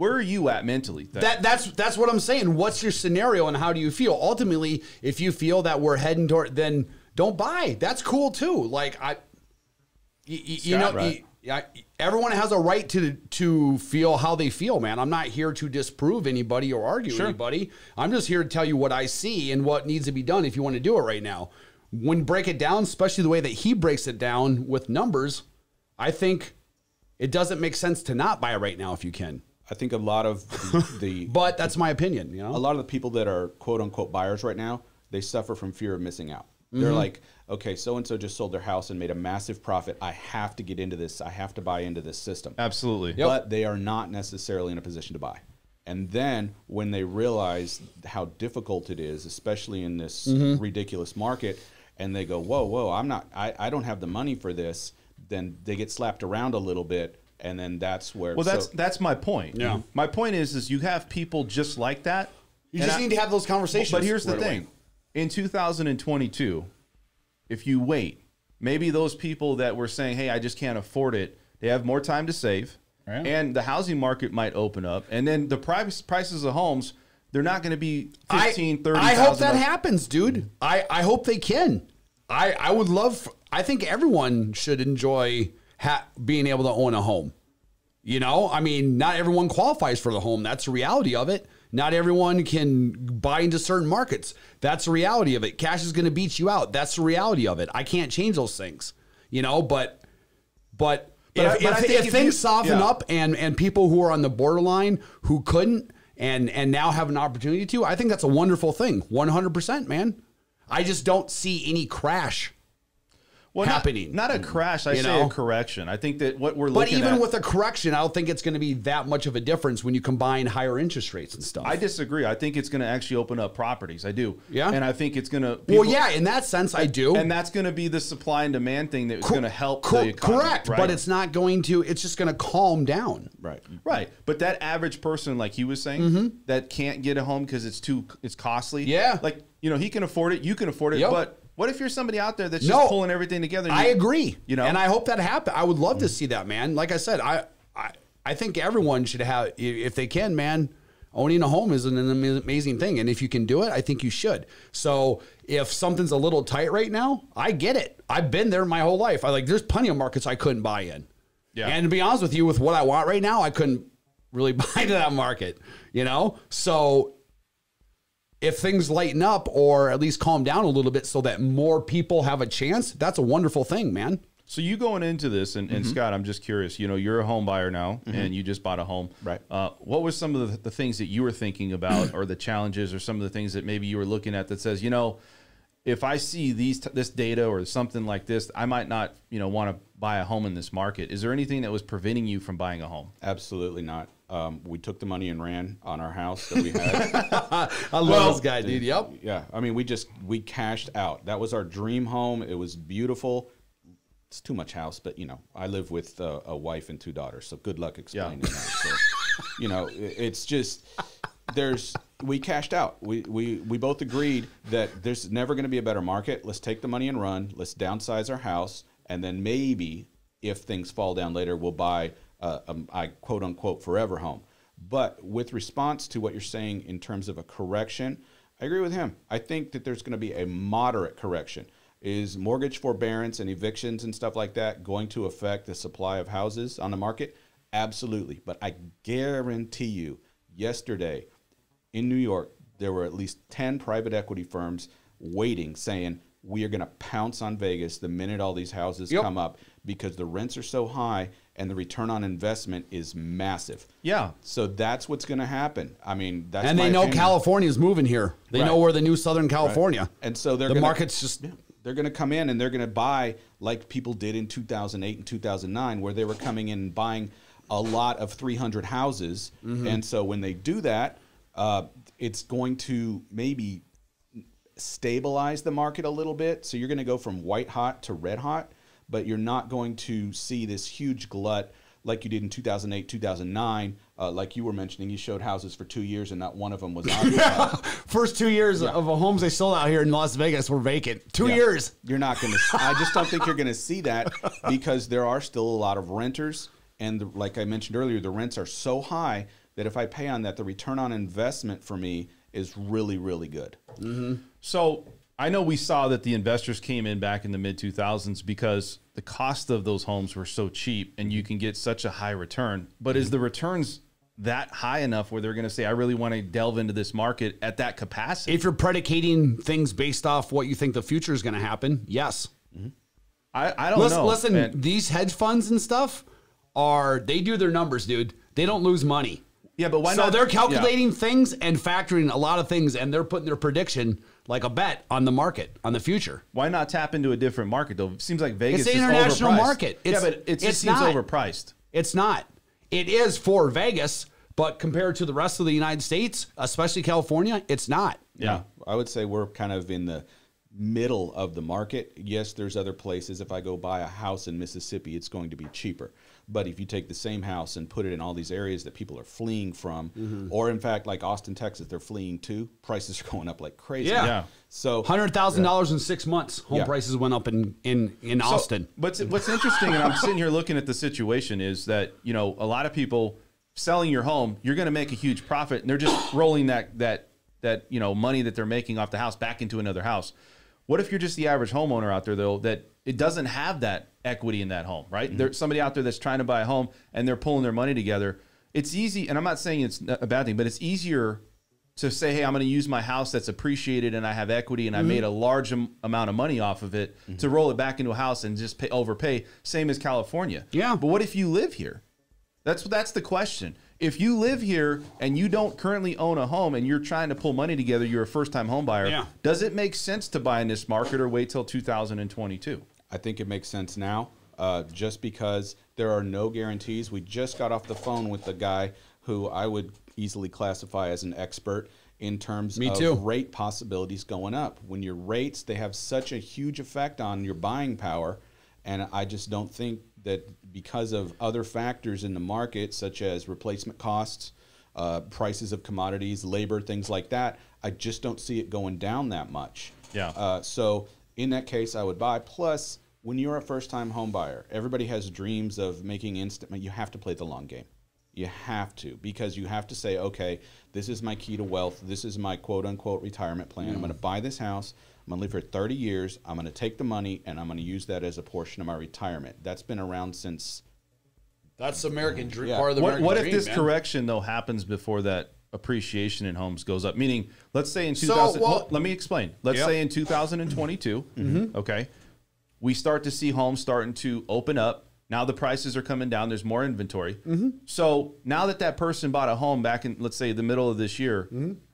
C: are you at mentally?
D: That's what I'm saying. What's your scenario and how do you feel? Ultimately, if you feel that we're heading toward, then don't buy. That's cool too. Like everyone has a right to feel how they feel, man. I'm not here to disprove anybody or argue anybody. I'm just here to tell you what I see and what needs to be done if you want to do it right now. When break it down, especially the way that he breaks it down with numbers, I think it doesn't make sense to not buy it right now if you can.
E: I think a lot of the
D: but that's my opinion.
E: A lot of the people that are quote unquote buyers right now, they suffer from fear of missing out. They're like, okay, so-and-so just sold their house and made a massive profit. I have to get into this. I have to buy into this system.
C: Absolutely.
E: Yep. But they are not necessarily in a position to buy. And then when they realize how difficult it is, especially in this ridiculous market, and they go, whoa, I don't have the money for this, then they get slapped around a little bit. And then that's where.
C: Well, that's my point.
D: Yeah.
C: My point is you have people just like that.
D: You just need to have those conversations.
C: But here's the thing. In 2022, if you wait, maybe those people that were saying, hey, I just can't afford it, they have more time to save. Right. And the housing market might open up. And then the prices of homes, they're not going to be $15,000, $30,000.
D: I hope that happens, dude. I hope they can. I would love. I think everyone should enjoy being able to own a home. I mean, not everyone qualifies for the home. That's the reality of it. Not everyone can buy into certain markets. That's the reality of it. Cash is going to beat you out. That's the reality of it. I can't change those things, but if things soften up and people who are on the borderline who couldn't and now have an opportunity to, I think that's a wonderful thing. 100%, man. I just don't see any crash happening.
C: Not a crash. I say a correction. I think that what we're looking at.
D: But even with a correction, I don't think it's going to be that much of a difference when you combine higher interest rates and stuff.
C: I disagree. I think it's going to actually open up properties. I do.
D: Yeah.
C: And I think it's going to.
D: Well, yeah, in that sense, I do.
C: And that's going to be the supply and demand thing that's going to help the economy.
D: Correct.
C: Right?
D: But it's not going to, it's just going to calm down.
E: Right.
C: Right. But that average person, like he was saying, that can't get a home because it's costly.
D: Yeah.
C: Like, he can afford it. You can afford it.
D: Yep.
C: But what if you're somebody out there that's just pulling everything together?
D: I agree.
C: And
D: I hope that happens. I would love to see that, man. Like I said, I think everyone should have, if they can, man, owning a home is an amazing thing. And if you can do it, I think you should. So if something's a little tight right now, I get it. I've been there my whole life. There's plenty of markets I couldn't buy in. Yeah. And to be honest with you, with what I want right now, I couldn't really buy into that market, So if things lighten up or at least calm down a little bit so that more people have a chance, that's a wonderful thing, man.
C: So you going into this, and Scott, I'm just curious, you're a home buyer now, and you just bought a home.
E: Right.
C: What was some of the things that you were thinking about or the challenges or some of the things that maybe you were looking at that says, if I see this data or something like this, I might not, want to buy a home in this market. Is there anything that was preventing you from buying a home?
E: Absolutely not. We took the money and ran on our house that we had.
D: I love this guy, dude. Yep.
E: Yeah. I mean, we cashed out. That was our dream home. It was beautiful. It's too much house, but I live with a wife and 2 daughters. So good luck explaining that. So, it's just, we cashed out. We both agreed that there's never going to be a better market. Let's take the money and run. Let's downsize our house. And then maybe if things fall down later, we'll buy I quote unquote forever home. But with response to what you're saying in terms of a correction, I agree with him. I think that there's going to be a moderate correction. Is mortgage forbearance and evictions and stuff like that going to affect the supply of houses on the market? Absolutely. But I guarantee you, yesterday in New York, there were at least 10 private equity firms waiting, saying, we are going to pounce on Vegas the minute all these houses come up because the rents are so high and the return on investment is massive. Yeah. So that's what's going to happen. I mean, that's
D: and they know California's moving here. They know we're the new Southern California.
E: Right. And so the market's just... They're going to come in and they're going to buy like people did in 2008 and 2009, where they were coming in and buying a lot of 300 houses. And so when they do that, it's going to maybe stabilize the market a little bit. So you're going to go from white hot to red hot, but you're not going to see this huge glut like you did in 2008, 2009. Like you were mentioning, you showed houses for 2 years and not one of them was occupied.
D: First 2 years of homes they sold out here in Las Vegas were vacant. 2 years.
E: You're not going to, I just don't think you're going to see that because there are still a lot of renters. And like I mentioned earlier, the rents are so high that if I pay on that, the return on investment for me is really, really good.
C: So I know we saw that the investors came in back in the mid-2000s because the cost of those homes were so cheap and you can get such a high return. But is the returns that high enough where they're going to say, I really want to delve into this market at that capacity?
D: If you're predicating things based off what you think the future is going to happen, yes.
C: I don't know.
D: Listen, these hedge funds and stuff they do their numbers, dude. They don't lose money.
C: Yeah, but why not?
D: So they're calculating things and factoring a lot of things, and they're putting their prediction like a bet on the market, on the future.
C: Why not tap into a different market, though? It seems like Vegas is overpriced.
D: It's an international market.
C: But it just seems overpriced.
D: It's not. It is for Vegas, but compared to the rest of the United States, especially California, it's not.
E: Yeah, I would say we're kind of in the middle of the market. Yes, there's other places. If I go buy a house in Mississippi, it's going to be cheaper. But if you take the same house and put it in all these areas that people are fleeing from, or in fact, like Austin, Texas, they're fleeing to, prices are going up like crazy.
D: Yeah. So $100,000 in 6 months, home prices went up in Austin.
C: What's interesting, and I'm sitting here looking at the situation, is that a lot of people selling your home, you're going to make a huge profit, and they're just rolling that money that they're making off the house back into another house. What if you're just the average homeowner out there, though, that it doesn't have that equity in that home, right? There's somebody out there that's trying to buy a home and they're pulling their money together. It's easy, and I'm not saying it's a bad thing, but it's easier to say, hey, I'm going to use my house that's appreciated and I have equity and I made a large amount of money off of it to roll it back into a house and just overpay, same as California.
D: Yeah.
C: But what if you live here? That's the question. if you live here and you don't currently own a home and you're trying to pull money together, you're a first-time home buyer, does it make sense to buy in this market or wait till 2022?
E: I think it makes sense now, just because there are no guarantees. We just got off the phone with the guy who I would easily classify as an expert in terms of rate possibilities going up. When your rates, they have such a huge effect on your buying power, and I just don't think that because of other factors in the market, such as replacement costs, prices of commodities, labor, things like that, I just don't see it going down that much.
C: Yeah.
E: So in that case, I would buy. Plus, when you're a first-time home buyer, everybody has dreams of making instant. You have to play the long game. You have to, because you have to say, okay, this is my key to wealth. This is my quote-unquote retirement plan. I'm going to buy this house. I'm going to live for 30 years. I'm going to take the money, and I'm going to use that as a portion of my retirement. That's been around since...
D: That's American dream. Part of the American
C: dream. What
D: if
C: this correction, though, happens before that appreciation in homes goes up? Meaning, let's say in 2000... let me explain. Let's say in 2022, okay, we start to see homes starting to open up. Now the prices are coming down. There's more inventory. So now that person bought a home back in, let's say, the middle of this year,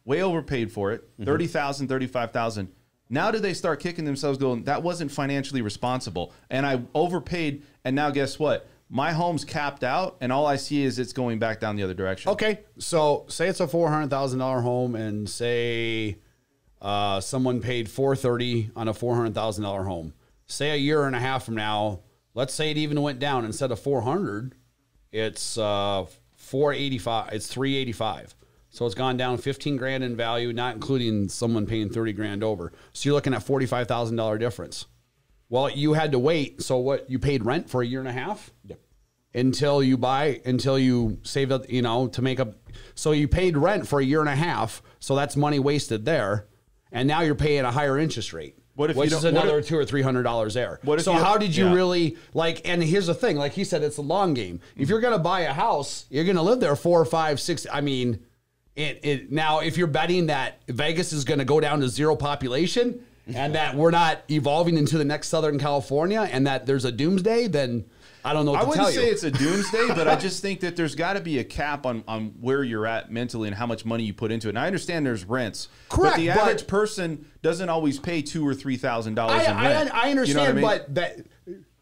C: way overpaid for it, $30,000, $35,000. Now do they start kicking themselves going, that wasn't financially responsible, and I overpaid, and now guess what? My home's capped out, and all I see is it's going back down the other direction.
D: Okay, so say it's a $400,000 home, and say someone paid $430,000 on a $400,000 home. Say a year and a half from now, let's say it even went down. Instead of $400,000, it's $485,000. It's $385,000. So it's gone down $15,000 in value, not including someone paying $30,000 over. So you're looking at $45,000 difference. Well, you had to wait. So what, you paid rent for a year and a half?
E: Yep.
D: Until you save up, to make up. So you paid rent for a year and a half. So that's money wasted there. And now you're paying a higher interest rate.
C: What if
D: which is another $200 or $300 there? So how did you really and here's the thing, like he said, it's a long game. If you're going to buy a house, you're going to live there 4 or 5, 6. I mean, now if you're betting that Vegas is going to go down to zero population and that we're not evolving into the next Southern California and that there's a doomsday, then I don't know what to tell you.
C: I wouldn't say it's a doomsday, but I just think that there's got to be a cap on where you're at mentally and how much money you put into it. And I understand there's rents.
D: Correct.
C: But the average person doesn't always pay $2,000 or $3,000 in rent.
D: I understand,
C: you know what I mean?
D: but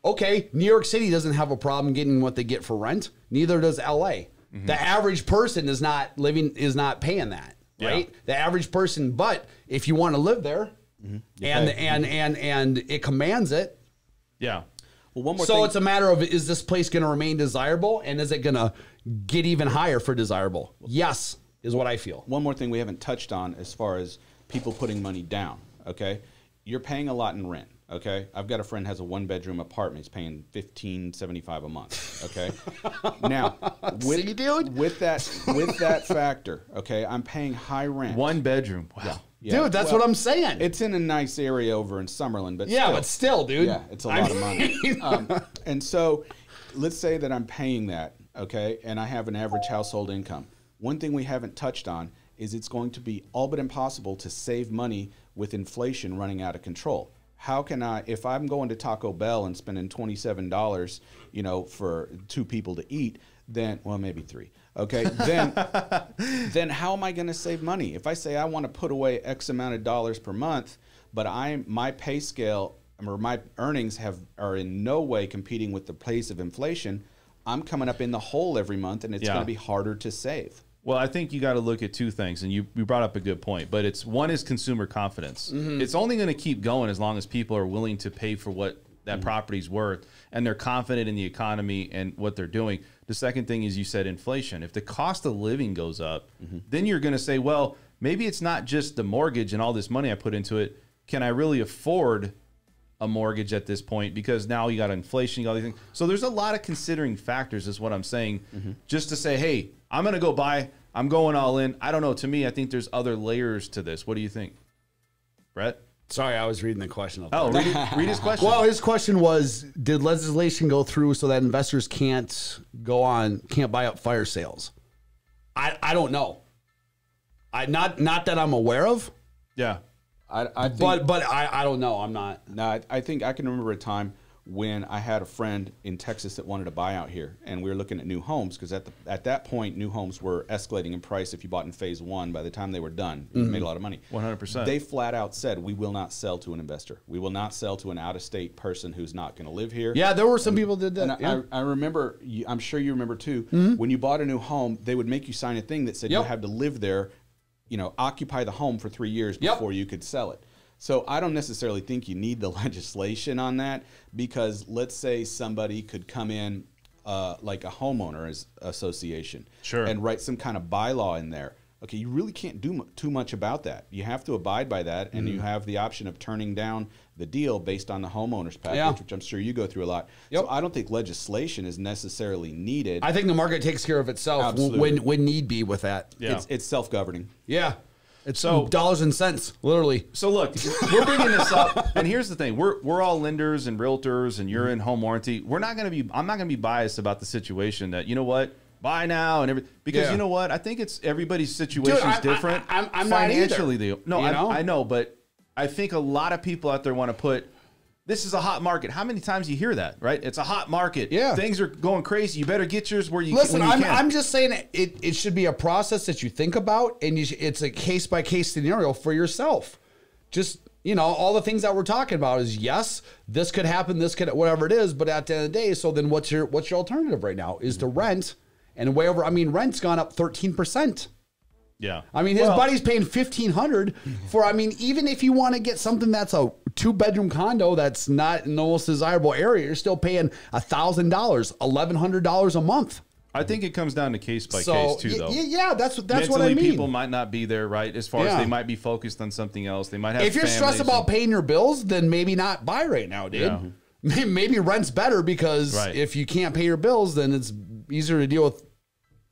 D: okay, New York City doesn't have a problem getting what they get for rent. Neither does LA. The average person is not paying that, right? The average person, but if you want to live there and it commands it.
C: Yeah.
E: Well, one more thing.
D: It's a matter of, is this place going to remain desirable, and is it going to get even higher for desirable? Yes, is what I feel.
E: One more thing we haven't touched on as far as people putting money down, okay? You're paying a lot in rent, okay? I've got a friend who has a 1-bedroom apartment. He's paying $1,575 a month, okay? Now, with that factor, okay, I'm paying high rent.
C: 1 bedroom. Wow.
E: Yeah.
D: Yeah. Dude, that's what I'm saying.
E: It's in a nice area over in Summerlin, but
D: but still, dude.
E: Yeah, it's a lot of money. And so let's say that I'm paying that, okay, and I have an average household income. One thing we haven't touched on is it's going to be all but impossible to save money with inflation running out of control. How can I, if I'm going to Taco Bell and spending $27, for 2 people to eat, then, well, maybe 3. Okay, then how am I going to save money? If I say I want to put away X amount of dollars per month, but my pay scale or my earnings are in no way competing with the pace of inflation, I'm coming up in the hole every month, and it's going to be harder to save.
C: Well, I think you got to look at 2 things, and you brought up a good point, but one is consumer confidence. It's only going to keep going as long as people are willing to pay for what that property's worth, and they're confident in the economy and what they're doing. The second thing is, you said inflation. If the cost of living goes up, then you're going to say, well, maybe it's not just the mortgage and all this money I put into it. Can I really afford a mortgage at this point? Because now you got inflation, you got all these things. So there's a lot of considering factors is what I'm saying. Just to say, hey, I'm going to go buy, I'm going all in. I don't know. To me, I think there's other layers to this. What do you think, Brett?
D: Sorry, I was reading the question.
C: Oh, read his question.
D: Well, his question was, did legislation go through so that investors can't buy up fire sales? I don't know. Not that I'm aware of.
C: Yeah.
E: I think,
D: but I don't know. I'm not.
E: No, I think I can remember a time when I had a friend in Texas that wanted to buy out here, and we were looking at new homes because at that point, new homes were escalating in price. If you bought in phase one, by the time they were done, you made a lot of money.
C: 100%.
E: They flat out said, "We will not sell to an investor. We will not sell to an out-of-state person who's not going to live here."
D: Yeah, there were some people that did that.
E: And I remember, I'm sure you remember too, when you bought a new home, they would make you sign a thing that said you had to live there, occupy the home for 3 years before you could sell it. So I don't necessarily think you need the legislation on that, because let's say somebody could come in like a homeowners association and write some kind of bylaw in there. Okay, you really can't do too much about that. You have to abide by that, and you have the option of turning down the deal based on the homeowners package, which I'm sure you go through a lot. So I don't think legislation is necessarily needed.
D: I think the market takes care of itself when need be with that.
C: Yeah.
E: It's self-governing.
D: Yeah. It's dollars and cents, literally.
C: So look, we're bringing this up, and here's the thing: we're all lenders and realtors, and you're in home warranty. I'm not going to be biased about the situation that, you know what, buy now and everything, because you know what, I think it's everybody's situation is different.
D: I'm
C: financially.
D: Not either.
C: No, I know, but I think a lot of people out there want to put, this is a hot market. How many times you hear that, right? It's a hot market.
D: Yeah.
C: Things are going crazy. You better get yours where you
D: Listen,
C: when you can.
D: I'm just saying it should be a process that you think about, and it's a case-by-case scenario for yourself. Just, all the things that we're talking about is, yes, this could happen, this could, whatever it is, but at the end of the day, so then what's your alternative right now is to rent, and way over, rent's gone up 13%.
C: Yeah.
D: His buddy's paying $1,500 for, even if you want to get something that's a 2-bedroom condo that's not in the most desirable area, you're still paying $1,000, $1,100 a month.
C: I think it comes down to case by case too, though.
D: Yeah, that's
C: Mentally,
D: what I mean.
C: People might not be there, right? As far as they might be focused on something else. They might have.
D: If you're stressed about paying your bills, then maybe not buy right now, dude. Yeah. Maybe rent's better, because if you can't pay your bills, then it's easier to deal with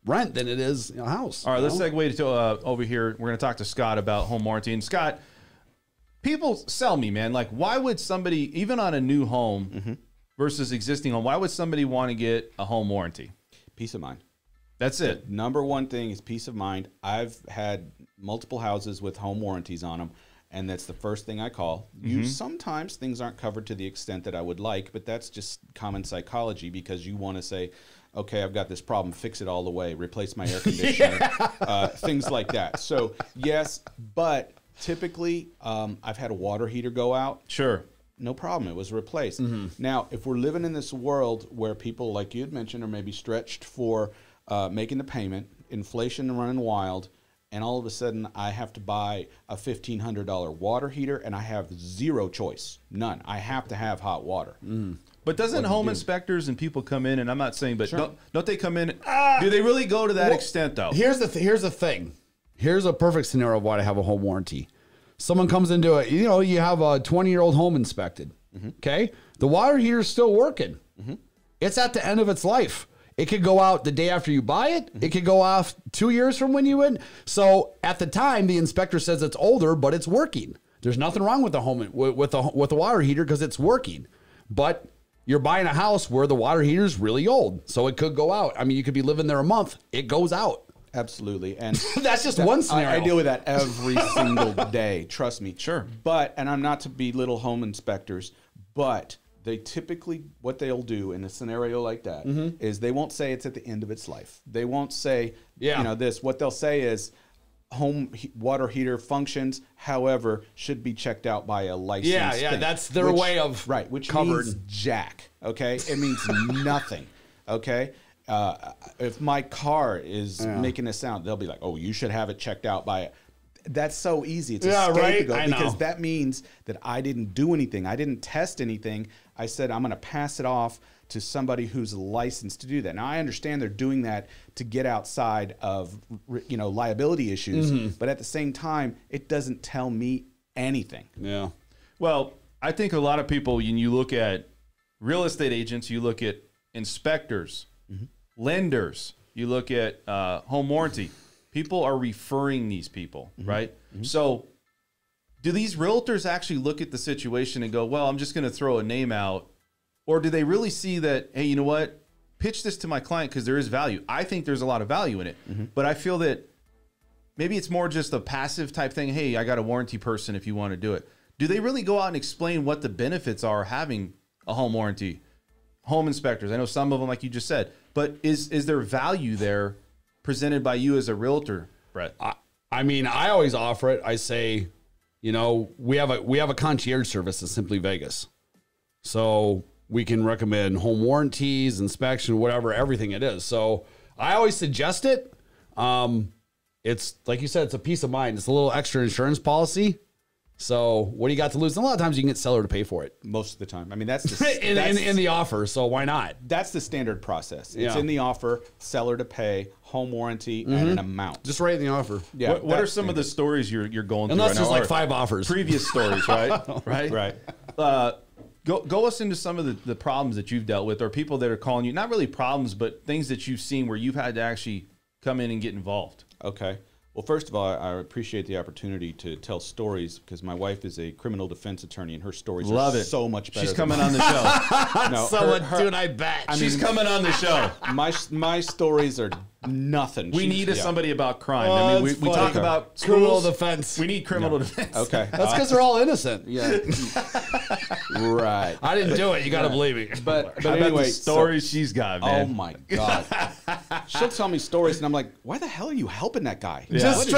D: rent than it is a house.
C: All right, let's segue to over here. We're going to talk to Scott about home warranty. And Scott, people sell me, man. Like, why would somebody, even on a new home versus existing home, why would somebody want to get a home warranty?
E: Peace of mind.
C: That's it.
E: The number one thing is peace of mind. I've had multiple houses with home warranties on them, and that's the first thing I call. Sometimes things aren't covered to the extent that I would like, but that's just common psychology, because you want to say, okay, I've got this problem, fix it all the way, replace my air conditioner, things like that. So, yes, but typically I've had a water heater go out.
C: Sure.
E: No problem. It was replaced. Now, if we're living in this world where people, like you had mentioned, are maybe stretched for making the payment, inflation running wild, and all of a sudden I have to buy a $1,500 water heater, and I have zero choice. None. I have to have hot water.
C: But doesn't home inspectors and people come in, and I'm not saying, but don't they come in? Do they really go to that extent, though?
D: Here's the thing. Here's a perfect scenario of why to have a home warranty. Someone comes into it, you have a 20-year-old home inspected. Okay? The water heater is still working. It's at the end of its life. It could go out the day after you buy it. It could go off 2 years from when you went. So at the time, the inspector says it's older, but it's working. There's nothing wrong with the home with the water heater, because it's working. But you're buying a house where the water heater is really old, so it could go out. You could be living there a month. It goes out.
E: Absolutely. And
D: that's just one scenario.
E: I deal with that every single day. Trust me.
C: Sure.
E: And I'm not to belittle home inspectors, but they typically, what they'll do in a scenario like that is they won't say it's at the end of its life. They won't say, this. What they'll say is, water heater functions, however, should be checked out by a licensed thing.
D: That's their way of
E: which
D: covered.
E: means jack, okay? It means nothing, okay? If my car is making a sound, they'll be like, oh, you should have it checked out by it. That's so easy. It's a scapegoat, because that means that I didn't do anything. I didn't test anything. I said I'm going to pass it off to somebody who's licensed to do that. Now, I understand they're doing that to get outside of liability issues, but at the same time, it doesn't tell me anything.
D: Yeah.
C: Well, I think a lot of people, when you look at real estate agents, you look at inspectors, lenders, you look at home warranty. People are referring these people, right? So do these realtors actually look at the situation and go, well, I'm just going to throw a name out? Or do they really see that, hey, you know what? Pitch this to my client because there is value. I think there's a lot of value in it. But I feel that maybe it's more just a passive type thing. Hey, I got a warranty person if you want to do it. Do they really go out and explain what the benefits are having a home warranty. Home inspectors, I know some of them, like you just said, but is there value there presented by you as a realtor, Brett?
D: I mean, I always offer it. I say, you know, we have a concierge service at Simply Vegas. So we can recommend home warranties, inspection, whatever, everything it is. So I always suggest it. It's like you said, it's a peace of mind. It's a little extra insurance policy. So what do you got to lose? And a lot of times you can get seller to pay for it.
E: Most of the time. I mean, that's the,
D: in the offer. So why not?
E: that's the standard process. It's in the offer, seller to pay, home warranty, and an amount.
D: Just right in the offer.
E: Yeah.
C: What are some of the stories you're going through?
D: Unless
C: right
D: there's
C: now?
D: like
C: Or
D: 5 offers.
C: previous stories, right? Right.
E: Right.
C: Go us into some of the problems that you've dealt with, or people that are calling you. Not really problems, but things that you've seen where you've had to actually come in and get involved.
E: Okay. Well, first of all, I appreciate the opportunity to tell stories because my wife is a criminal defense attorney, and her stories
C: Love
E: are
C: it.
E: so much better.
C: She's coming on the show.
E: No,
D: Dude, I bet.
C: She's coming on the show.
E: my stories are nothing.
C: We need somebody about crime.
D: Oh,
C: I mean,
D: that's
C: we talk
D: funny.
C: about
D: criminal
C: schools.
D: defense.
C: We need criminal defense.
E: Okay.
D: That's because they're all innocent.
E: Yeah. Right.
D: I didn't do it. You got to believe me.
E: But
C: I bet
E: anyway,
C: the stories she's got,
E: oh
C: man.
E: my God. She'll tell me stories, and I'm like, why the hell are you helping that guy?
D: Just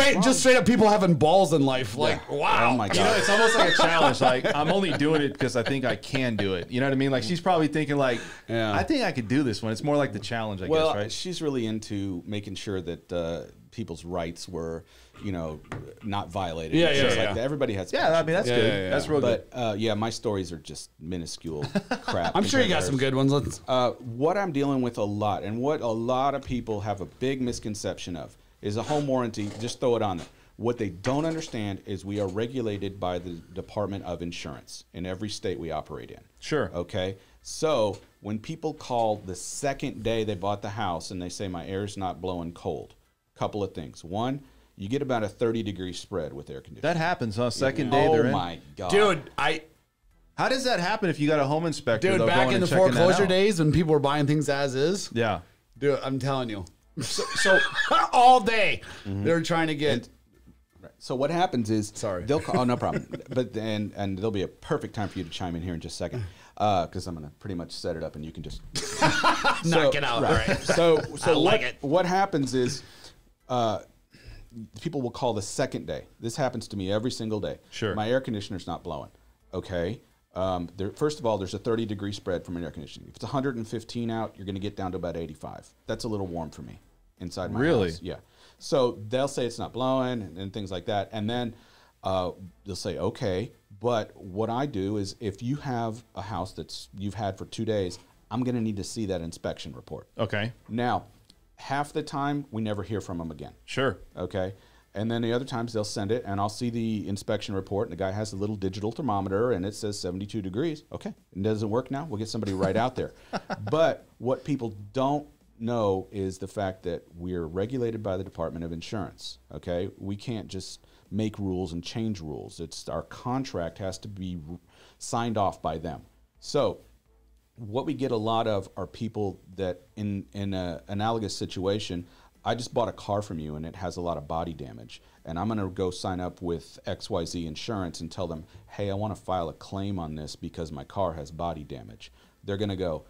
D: straight up people having balls in life. Like, wow.
E: Oh my God.
C: You know, it's almost like a challenge. Like, I'm only doing it because I think I can do it. You know what I mean? Like, she's probably thinking, like, I think I could do this one. It's more like the challenge, I guess, right?
E: She's really into making sure that people's rights were, you know, not violated.
D: Yeah,
E: and
D: yeah,
E: things
D: yeah.
E: like that. Everybody has.
C: Yeah, I mean, that's
D: Yeah,
C: good.
D: yeah, yeah.
C: That's real good.
E: But yeah, my stories are just minuscule crap.
D: I'm sure you got
E: compared to
D: some
E: hers.
D: good ones. Let's.
E: What I'm dealing with a lot, and what a lot of people have a big misconception of, is a home warranty. Just throw it on there. What they don't understand is we are regulated by the Department of Insurance in every state we operate in.
C: Sure.
E: Okay. So when people call the second day they bought the house and they say my air's not blowing cold, couple of things. One, you get about a 30-degree spread with air conditioning.
C: That happens, huh? Second day they're
E: Oh
C: in.
E: my God.
D: Dude,
C: How does that happen if you got a home inspector?
D: dude,
C: though,
D: back
C: going
D: in
C: and
D: the
C: checking that
D: foreclosure
C: out?
D: days when people were buying things as is,
C: Yeah.
D: dude, I'm telling you,
E: So
D: all day they're trying to get.
E: So what happens is,
D: Sorry.
E: they'll call. Oh, no problem. But then, and there'll be a perfect time for you to chime in here in just a second, because I'm going to pretty much set it up, and you can just
D: Knock it out.
E: Right.
D: All right.
E: So
D: I like it.
E: What happens is, people will call the second day. This happens to me every single day.
C: Sure.
E: My air conditioner's not blowing. Okay. First of all, there's a 30-degree spread from an air conditioning. If it's 115 out, you're going to get down to about 85. That's a little warm for me inside my
C: Really?
E: house. Yeah. So they'll say it's not blowing and things like that. And then they'll say, okay, but what I do is if you have a house you've had for 2 days, I'm going to need to see that inspection report.
C: Okay.
E: Now, half the time, we never hear from them again.
C: Sure.
E: Okay. And then the other times they'll send it, and I'll see the inspection report, and the guy has a little digital thermometer, and it says 72 degrees. Okay. It doesn't work now. We'll get somebody right out there. But what people don't know is the fact that we're regulated by the Department of Insurance. Okay. We can't just make rules and change rules. It's our contract has to be signed off by them. So what we get a lot of are people that in an analogous situation, I just bought a car from you and it has a lot of body damage, and I'm going to go sign up with XYZ Insurance and tell them, hey, I want to file a claim on this because my car has body damage. They're going to go,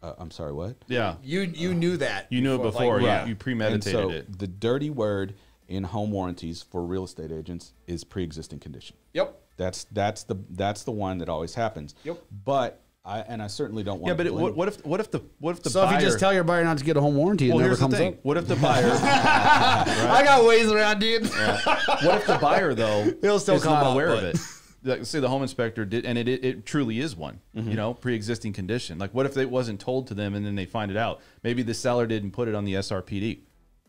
E: I'm sorry, what?
C: Yeah.
D: You knew that.
C: You knew it before.
D: Like,
C: You premeditated
E: And so
C: it.
E: the dirty word in home warranties for real estate agents is pre-existing condition.
D: Yep.
E: That's the one that always happens.
D: Yep.
E: But I certainly don't want.
C: Yeah, but
E: to blame-
C: what if the
D: So
C: buyer?
D: if you just tell your buyer not to get a home warranty, it
C: well,
D: never
C: here's the
D: comes
C: thing.
D: up.
C: What if the buyer?
D: I got ways around, dude.
C: What if the buyer though
D: He'll still
C: is
D: come
C: not
D: up,
C: aware of
D: but-
C: it? Like, say the home inspector did, and it truly is one, you know, pre-existing condition. Like, what if it wasn't told to them and then they find it out? Maybe the seller didn't put it on the SRPD.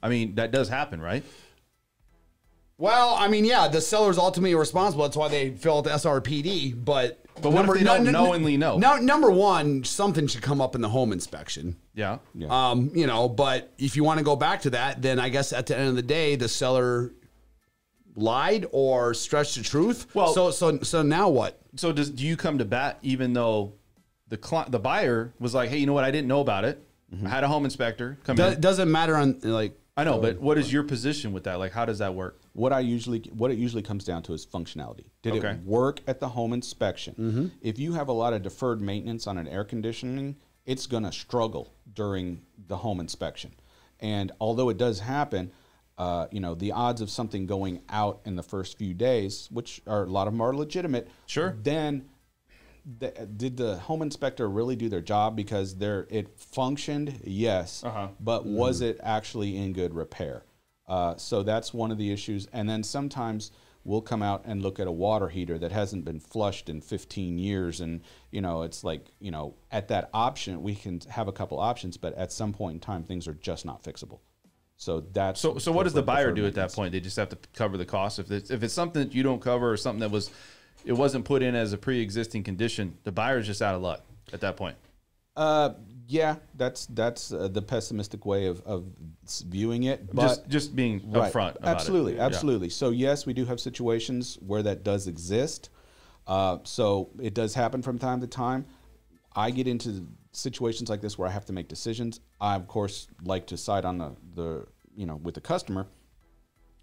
C: I mean, that does happen, right?
D: Well, I mean, yeah, the seller's ultimately responsible. That's why they fill out the SRPD. But
C: what if they don't knowingly know?
D: Now, number one, something should come up in the home inspection.
C: Yeah.
D: You know, but if you want to go back to that, then I guess at the end of the day, the seller lied or stretched the truth.
C: Well,
D: so now what?
C: So do you come to bat even though the buyer was like, hey, you know what? I didn't know about it. I had a home inspector come in.
D: Doesn't matter on like.
C: I know, but what is your position with that? Like, how does that work?
E: what it usually comes down to is functionality. Did it work at the home inspection? If you have a lot of deferred maintenance on an air conditioning, it's going to struggle during the home inspection. And although it does happen, you know, the odds of something going out in the first few days, which are a lot of them are legitimate, then did the home inspector really do their job? Because it functioned, yes, but was it actually in good repair? So that's one of the issues. And then sometimes we'll come out and look at a water heater that hasn't been flushed in 15 years. And, you know, it's like, you know, at that option, we can have a couple options, but at some point in time, things are just not fixable. So that's
C: so what does the buyer do at that point? They just have to cover the cost. If it's something that you don't cover or something that wasn't put in as a pre-existing condition, the buyer's just out of luck at that point.
E: Yeah, that's the pessimistic way of viewing it. But
C: just being upfront about
E: absolutely,
C: it.
E: Absolutely. Yeah. So yes, we do have situations where that does exist. So it does happen from time to time. I get into situations like this where I have to make decisions. I of course like to side on the you know, with the customer,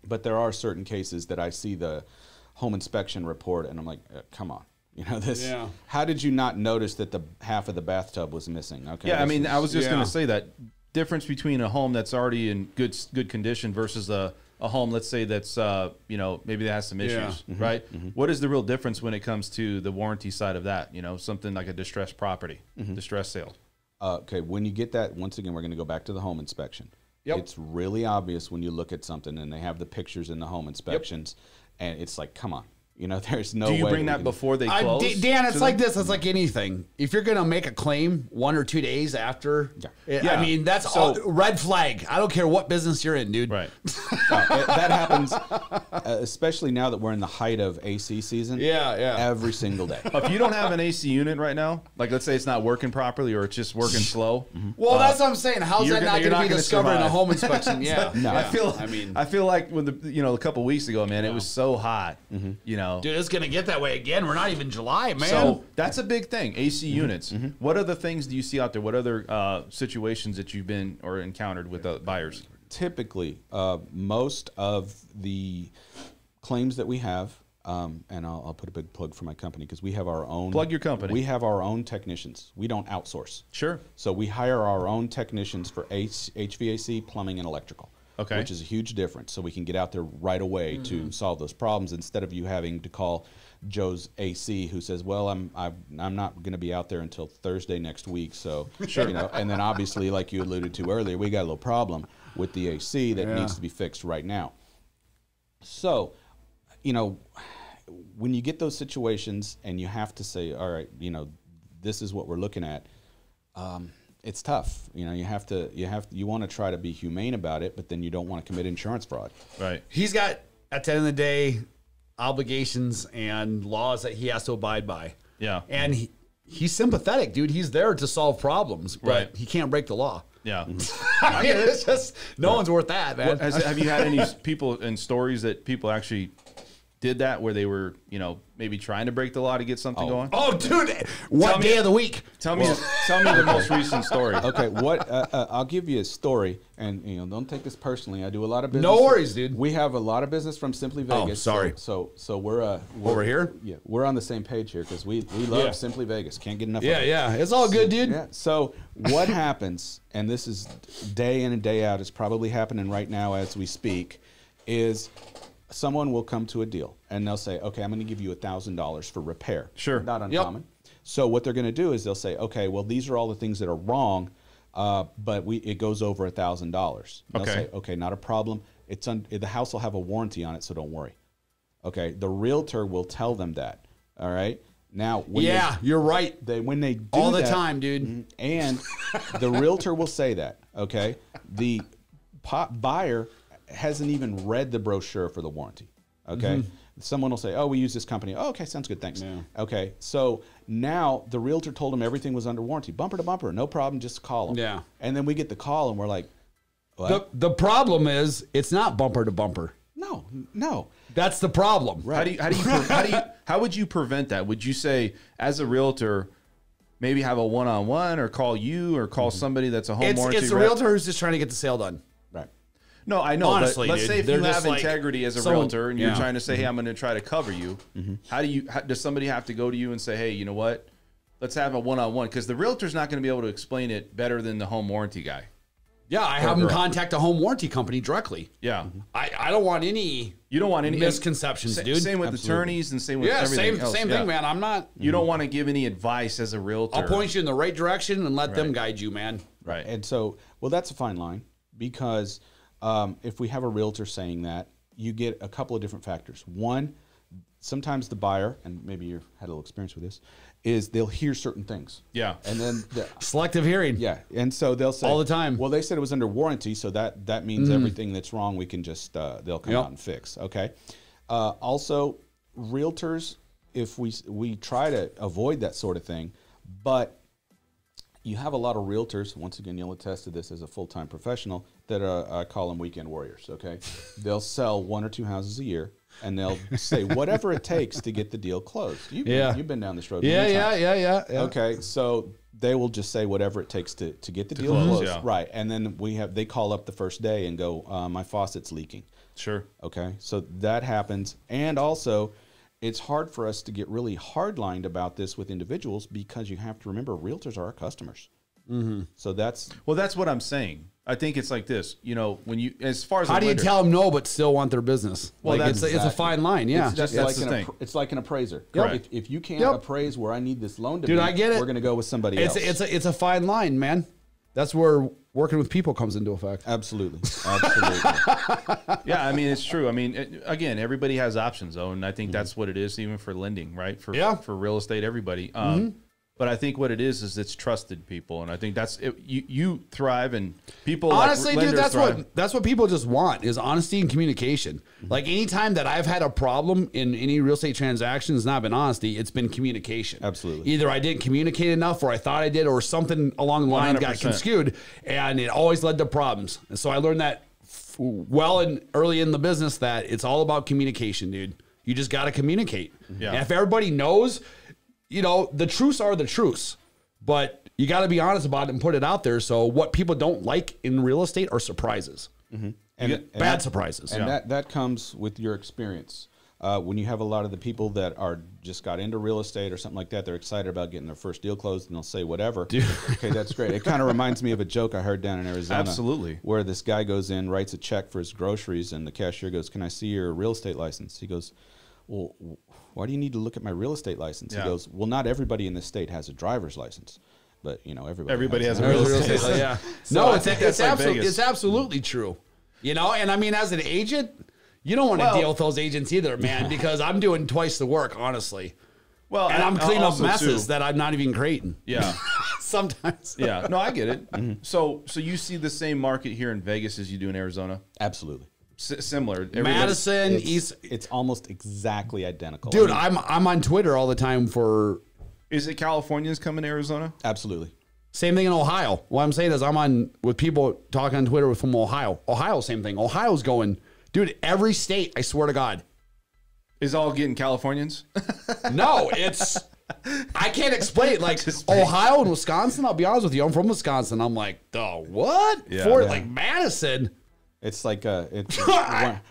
E: but there are certain cases that I see the home inspection report and I'm like, come on. You know, how did you not notice that the half of the bathtub was missing? Okay.
C: Yeah, I mean, I was just going to say that difference between a home that's already in good condition versus a home, let's say that's, you know, maybe that has some issues, right? What is the real difference when it comes to the warranty side of that? You know, something like a distressed property, distressed sale.
E: Okay, when you get that, once again, we're going to go back to the home inspection. It's really obvious when you look at something and they have the pictures in the home inspections and it's like, come on. You know, there's no way.
C: Do you bring that before they close?
D: Dan, it's like this. It's like anything. If you're going to make a claim 1 or 2 days after, I mean, that's all red flag. I don't care what business you're in, dude.
C: Right.
E: That happens, especially now that we're in the height of AC season. Every single day.
C: If you don't have an AC unit right now, like let's say it's not working properly or it's just working slow.
D: Well, that's what I'm saying. How's that not going to be discovered in a home inspection?
E: No.
C: I feel like when a couple weeks ago, man, it was so hot. You know.
D: Dude, it's going to get that way again. We're not even July, man.
C: So that's a big thing, AC units. What other things do you see out there? What other situations that you've been or encountered with buyers?
E: Typically, most of the claims that we have, and I'll put a big plug for my company because we have our own.
C: Plug your company.
E: We have our own technicians. We don't outsource.
C: Sure.
E: So we hire our own technicians for HVAC, plumbing, and electrical.
C: Okay.
E: Which is a huge difference. So we can get out there right away to solve those problems instead of you having to call Joe's AC who says, "Well, I'm not going to be out there until Thursday next week." So you know, and then obviously, like you alluded to earlier, we got a little problem with the AC that needs to be fixed right now. So, you know, when you get those situations and you have to say, "All right, you know, this is what we're looking at." It's tough. You know, you want to try to be humane about it, but then you don't want to commit insurance fraud.
C: Right.
D: He's got, at the end of the day, obligations and laws that he has to abide by.
C: Yeah.
D: And he's sympathetic, dude. He's there to solve problems, but he can't break the law.
C: Yeah.
D: I mean, it's just, no one's worth that, man.
C: Have you had any people and stories that people actually did that where they were, you know, maybe trying to break the law to get something going?
D: Oh, dude, what day of the week?
C: Tell me the most recent story.
E: Okay, I'll give you a story, and you know, don't take this personally. I do a lot of business.
D: No worries, dude.
E: We have a lot of business from Simply Vegas.
D: Oh, sorry.
E: So we're
D: over here.
E: Yeah, we're on the same page here because we love Simply Vegas. Can't get enough. of it.
D: Yeah, it's all good, dude.
E: Yeah. So what happens, and this is day in and day out, it's probably happening right now as we speak, is someone will come to a deal and they'll say, okay, I'm going to give you $1,000 for repair.
C: Sure.
E: Not uncommon. So what they're going to do is they'll say, okay, well, these are all the things that are wrong, but it goes over $1,000. They'll say, okay, not a problem. The house will have a warranty on it, so don't worry. Okay. The realtor will tell them that. All right. Now,
D: you're right.
E: When they do
D: all the
E: that,
D: time, dude.
E: And the realtor will say that. Okay. The buyer hasn't even read the brochure for the warranty. Okay. Someone will say, oh, we use this company. Oh, okay. Sounds good. Thanks. Yeah. Okay. So now the realtor told him everything was under warranty, bumper to bumper. No problem. Just call them. Yeah. And then we get the call and we're like, what?
D: The problem is it's not bumper to bumper.
E: No.
D: That's the problem.
C: Right. How would you prevent that? Would you say as a realtor, maybe have a one-on-one or call you or call somebody that's a home warranty
D: It's a realtor who's just trying to get the sale done.
E: Right.
C: No, I know.
D: Honestly,
C: but let's
D: dude,
C: say if
D: they're
C: you have
D: just like
C: integrity as a
D: someone-
C: realtor and you're
D: yeah.
C: trying to say, hey, I'm going to try to cover you. How does somebody have to go to you and say, hey, you know what? Let's have a one-on-one, because the realtor's not going to be able to explain it better than the home warranty guy.
D: Yeah, I have them contact a home warranty company directly.
C: Yeah.
D: I don't want any.
C: You don't want any
D: misconceptions, dude.
C: Same with attorneys and same with everything else.
D: Same thing, man. I'm not.
C: You don't want to give any advice as a realtor.
D: I'll point you in the right direction and let them guide you, man.
C: Right.
E: And so, well, that's a fine line, because if we have a realtor saying that, you get a couple of different factors. One, sometimes the buyer, and maybe you've had a little experience with this, is they'll hear certain things.
C: Yeah.
E: And then
D: Selective hearing.
E: yeah, and so they'll say
D: All the time.
E: Well, they said it was under warranty, so that means everything that's wrong we can just they'll come
D: Yep.
E: out and fix. Okay. Also, realtors, if we try to avoid that sort of thing, but you have a lot of realtors. Once again, you'll attest to this as a full-time professional. That I call them weekend warriors. Okay, they'll sell 1 or 2 houses a year, and they'll say whatever it takes to get the deal closed. You've been down this road. many times.
D: Yeah.
E: Okay, so they will just say whatever it takes to get the deal
C: close,
E: closed.
C: yeah.
E: Right, and then they call up the first day and go, my faucet's leaking.
C: Sure.
E: Okay, so that happens. And also, it's hard for us to get really hard-lined about this with individuals, because you have to remember realtors are our customers. So that's
C: what I'm saying. I think it's like this. You know, when you, as far as
D: How do you tell them no but still want their business?
C: Well,
D: Like, it's a fine line. Yeah.
E: It's just
C: That's
E: like
C: the thing.
E: it's like an appraiser.
C: Correct.
E: If you can't
D: Yep.
E: appraise where I need this loan to
D: Dude,
E: be,
D: I get it.
E: we're going to go with somebody else.
D: It's a fine line, man. That's where working with people comes into effect.
E: Absolutely.
C: Yeah, I mean, it's true. I mean, again, everybody has options, though, and I think that's what it is, even for lending, right? For real estate, everybody. But I think what it is it's trusted people, and I think that's it. You thrive, and people
D: Honestly,
C: like
D: dude,
C: thrive.
D: that's what people just want is honesty and communication. Like anytime that I've had a problem in any real estate transaction, it's not been honesty, it's been communication.
E: Absolutely.
D: Either I didn't communicate enough, or I thought I did, or something along the line got
C: 100%.
D: skewed, and it always led to problems. And so I learned that well and early in the business that it's all about communication, dude. You just got to communicate.
C: Yeah.
D: And if everybody knows, you know, the truths are the truths, but you got to be honest about it and put it out there. So what people don't like in real estate are surprises, bad surprises.
E: And that comes with your experience. When you have a lot of the people that are just got into real estate or something like that, they're excited about getting their first deal closed, and they'll say whatever. Dude. Okay, that's great. It kind of reminds me of a joke I heard down in Arizona.
C: Absolutely.
E: Where this guy goes in, writes a check for his groceries, and the cashier goes, "Can I see your real estate license?" He goes, "Well, why do you need to look at my real estate license?"
C: Yeah.
E: He goes, "Well, not everybody in this state has a driver's license, but you know
C: Everybody has a
E: one."
C: real estate license.
D: Yeah.
C: So
D: No,
C: I think that's like Vegas.
D: it's absolutely true. You know, and I mean, as an agent, you don't want to deal with those agents either, man, because I'm doing twice the work, honestly.
C: Well,
D: And I'm cleaning up
C: also,
D: messes
C: too,
D: that I'm not even creating.
C: Yeah.
D: Sometimes.
C: Yeah. No, I get it. So you see the same market here in Vegas as you do in Arizona?
E: Absolutely.
C: Similar. Everybody-
D: Madison, East.
E: It's almost exactly identical.
D: Dude,
E: I mean,
D: I'm on Twitter all the time for
C: Is it Californians coming to Arizona?
E: absolutely.
D: same thing in Ohio. What I'm saying is I'm on with people talking on Twitter from Ohio. Ohio, same thing. Ohio's going, dude, every state, I swear to God.
C: Is all getting Californians?
D: No, it's I can't explain it. Like Ohio and Wisconsin, I'll be honest with you. I'm from Wisconsin. I'm like, the what?
C: Yeah.
D: Like Madison.
E: It's like it's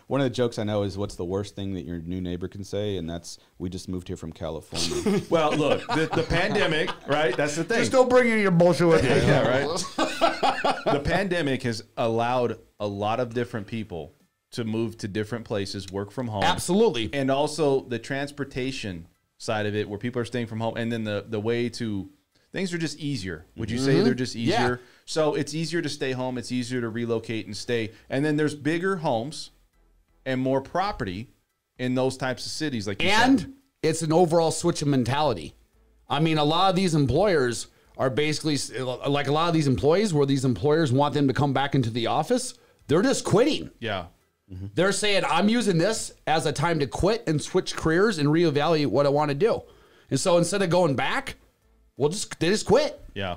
E: one of the jokes I know is, what's the worst thing that your new neighbor can say? And that's, we just moved here from California.
C: Well, look, the pandemic, right? That's the thing.
D: Just don't bring in your bullshit with you.
C: Yeah, right. The pandemic has allowed a lot of different people to move to different places, work from home.
D: Absolutely.
C: And also the transportation side of it, where people are staying from home, and then the way to, things are just easier. Would you say they're just easier?
D: Yeah.
C: So it's easier to stay home. It's easier to relocate and stay. And then there's bigger homes and more property in those types of cities, like you said.
D: And it's an overall switch of mentality. I mean, a lot of these employers are basically like a lot of these employees where these employers want them to come back into the office. They're just quitting.
C: Yeah.
D: They're saying, I'm using this as a time to quit and switch careers and reevaluate what I want to do. And so instead of going back, they just quit.
C: Yeah.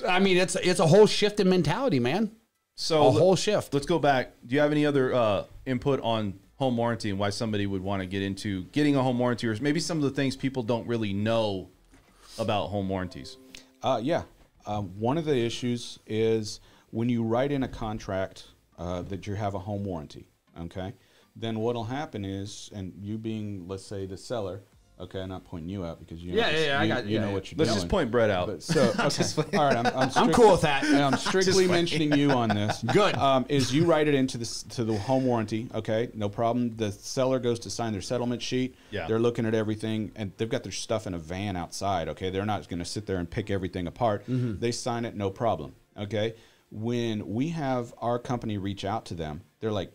D: I mean, it's a whole shift in mentality, man.
C: So
D: A whole shift.
C: Let's go back. Do you have any other input on home warranty and why somebody would want to get into getting a home warranty, or maybe some of the things people don't really know about home warranties?
E: Yeah. One of the issues is when you write in a contract that you have a home warranty, okay, then what'll happen is, and you being, let's say, the seller, okay, I'm not pointing you out because you know,
D: I got
E: you know what you're
C: Let's
E: doing.
C: just point Brett out.
E: But so, okay. All right,
D: I'm cool with that.
E: I'm strictly mentioning you on this.
D: Good.
E: Is you write it into to the home warranty, okay, no problem. The seller goes to sign their settlement sheet.
C: Yeah.
E: They're looking at everything, and they've got their stuff in a van outside, okay? They're not going to sit there and pick everything apart. They sign it, no problem, okay? When we have our company reach out to them, they're like,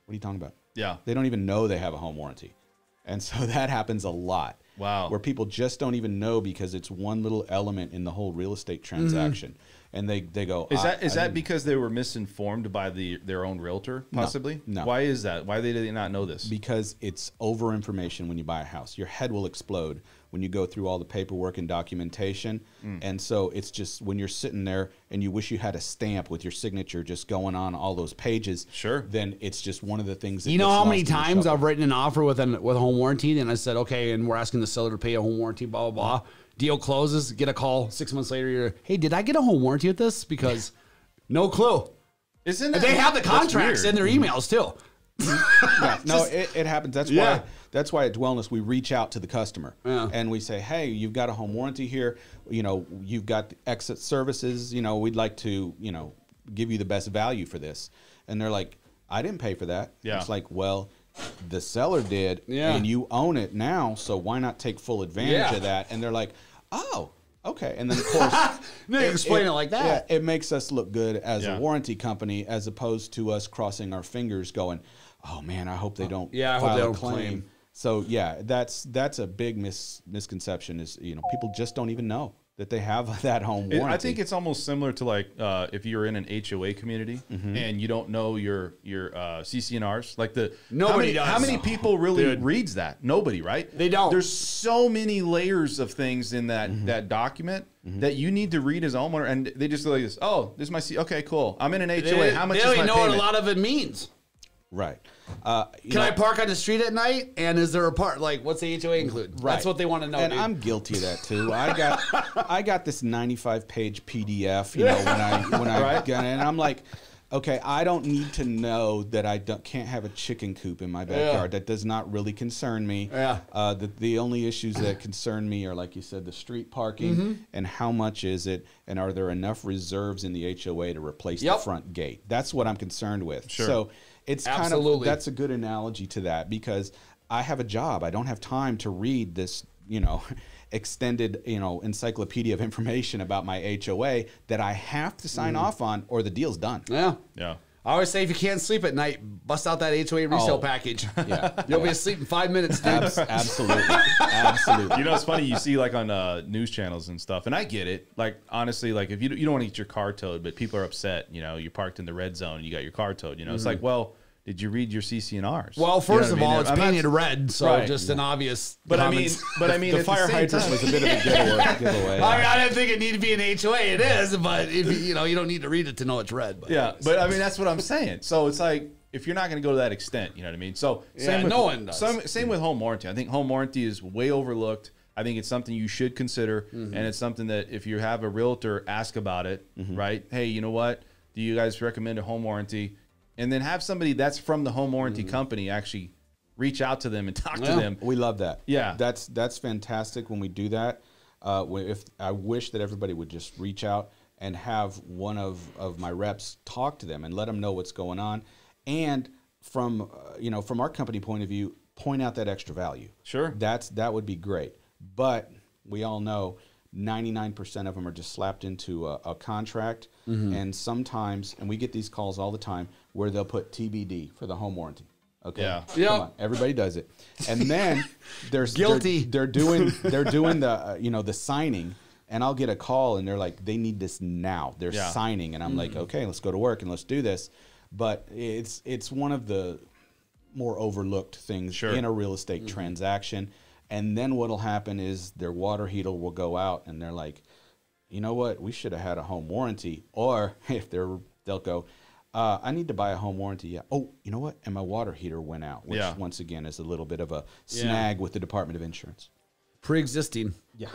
E: what are you talking about?
C: Yeah.
E: They don't even know they have a home warranty. And so that happens a lot.
C: Wow.
E: Where people just don't even know because it's one little element in the whole real estate transaction. And they go,
C: Is that because they were misinformed by their own realtor, possibly?
E: No.
C: Why is that? Why did they not know this?
E: Because it's over information when you buy a house. Your head will explode when you go through all the paperwork and documentation. And so it's just when you're sitting there and you wish you had a stamp with your signature just going on all those pages.
C: Sure.
E: Then it's just one of the things that
D: You know
E: gets
D: how
E: lost
D: many
E: in the
D: times
E: shuffle.
D: I've written an offer with a home warranty, and I said, okay, and we're asking the seller to pay a home warranty, blah, blah, blah. Deal closes, get a call 6 months later, you're, hey, did I get a home warranty with this? Because no clue.
C: Isn't
D: And they have the
C: that's
D: contracts in
C: weird.
D: their emails, too.
E: Yeah, no, it happens. That's why at Wellness we reach out to the customer and we say, hey, you've got a home warranty here. You know, you've got exit services. You know, we'd like to, you know, give you the best value for this. And they're like, I didn't pay for that.
C: Yeah.
E: It's like, well, the seller did,
D: Yeah.
E: and you own it now, so why not take full advantage
D: Yeah.
E: of that? And they're like, oh, okay. And then of course,
D: They explain it like that.
E: Yeah, it makes us look good as
C: Yeah.
E: a warranty company, as opposed to us crossing our fingers, going, "Oh man, I hope they don't
D: Yeah, I hope
E: file
D: they
E: a
D: don't
E: claim."
D: claim.
E: So yeah, that's a big misconception. Is, you know, people just don't even know that they have that home warranty.
C: I think it's almost similar to like if you're in an HOA community and you don't know your CCNRs. Like
D: Nobody does.
C: How many people really
D: Dude.
C: reads that? Nobody, right?
D: They don't.
C: There's so many layers of things in that document that you need to read as a homeowner, and they just go like this. Oh, this is my Okay, cool. I'm in an HOA. How much
D: they
C: is
D: don't
C: my
D: even know
C: payment?
D: what a lot of it means.
E: right.
D: Can I park on the street at night? And is there a part, like, what's the HOA include?
E: Right.
D: That's what they want to know,
E: And
D: dude.
E: I'm guilty of that too. I got this 95-page PDF, you know, when I got it, and I'm like, okay, I don't need to know that can't have a chicken coop in my backyard. That does not really concern me.
D: Yeah.
E: The only issues that concern me are, like you said, the street parking and how much is it, and are there enough reserves in the HOA to replace the front gate? That's what I'm concerned with.
C: Sure.
E: So it's
D: Absolutely.
E: that's a good analogy to that, because I have a job. I don't have time to read this, you know, extended, you know, encyclopedia of information about my HOA that I have to sign off on, or the deal's done.
D: Yeah.
C: Yeah.
D: I always say if you can't sleep at night, bust out that HOA resale package.
E: Yeah.
D: You'll be asleep in 5 minutes, dude.
E: Absolutely. Absolutely.
C: You know, it's funny. You see, like on news channels and stuff, and I get it. Like, honestly, like if you don't want to get your car towed, but people are upset. You know, you're parked in the red zone, and you got your car towed. You know, it's like, well, did you read your CCNRs?
D: Well,
C: You know
D: first
C: what
D: of
C: I mean?
D: all, it's
C: I'm not-
D: painted red, so
C: Right.
D: just an obvious.
C: But I
D: comments.
C: mean,
E: The
C: at
E: fire
C: same
E: hydrant
C: time-
E: was a bit of a giveaway.
D: I mean, I didn't think it needed to be an HOA. It is, but if you know, you don't need to read it to know it's red. But
C: Yeah, but I mean that's what I'm saying. So it's like if you're not going to go to that extent, you know what I mean. So
D: Yeah,
C: with,
D: no one does.
C: Same with home warranty. I think home warranty is way overlooked. I think it's something you should consider, and it's something that if you have a realtor, ask about it. Right? Hey, you know what? Do you guys recommend a home warranty? And then have somebody that's from the home warranty company actually reach out to them and talk to them.
E: We love that.
C: Yeah.
E: That's fantastic when we do that. If I wish that everybody would just reach out and have one of my reps talk to them and let them know what's going on, and from from our company point of view, point out that extra value.
C: Sure.
E: That would be great. But we all know 99% of them are just slapped into a contract, and sometimes, and we get these calls all the time where they'll put TBD for the home warranty. Okay,
C: Yeah.
E: Come on, everybody does it, and then there's
D: Guilty.
E: They're doing the the signing, and I'll get a call and they're like, they need this now. They're
C: Yeah.
E: signing, and I'm like, okay, let's go to work and let's do this. But it's one of the more overlooked things
C: Sure.
E: in a real estate transaction. And then what'll happen is their water heater will go out, and they're like, you know what, we should have had a home warranty. Or if they'll go, I need to buy a home warranty. Yeah. Oh, you know what? And my water heater went out, which
C: Yeah.
E: once again is a little bit of a snag with the Department of Insurance.
D: pre-existing.
E: Yeah.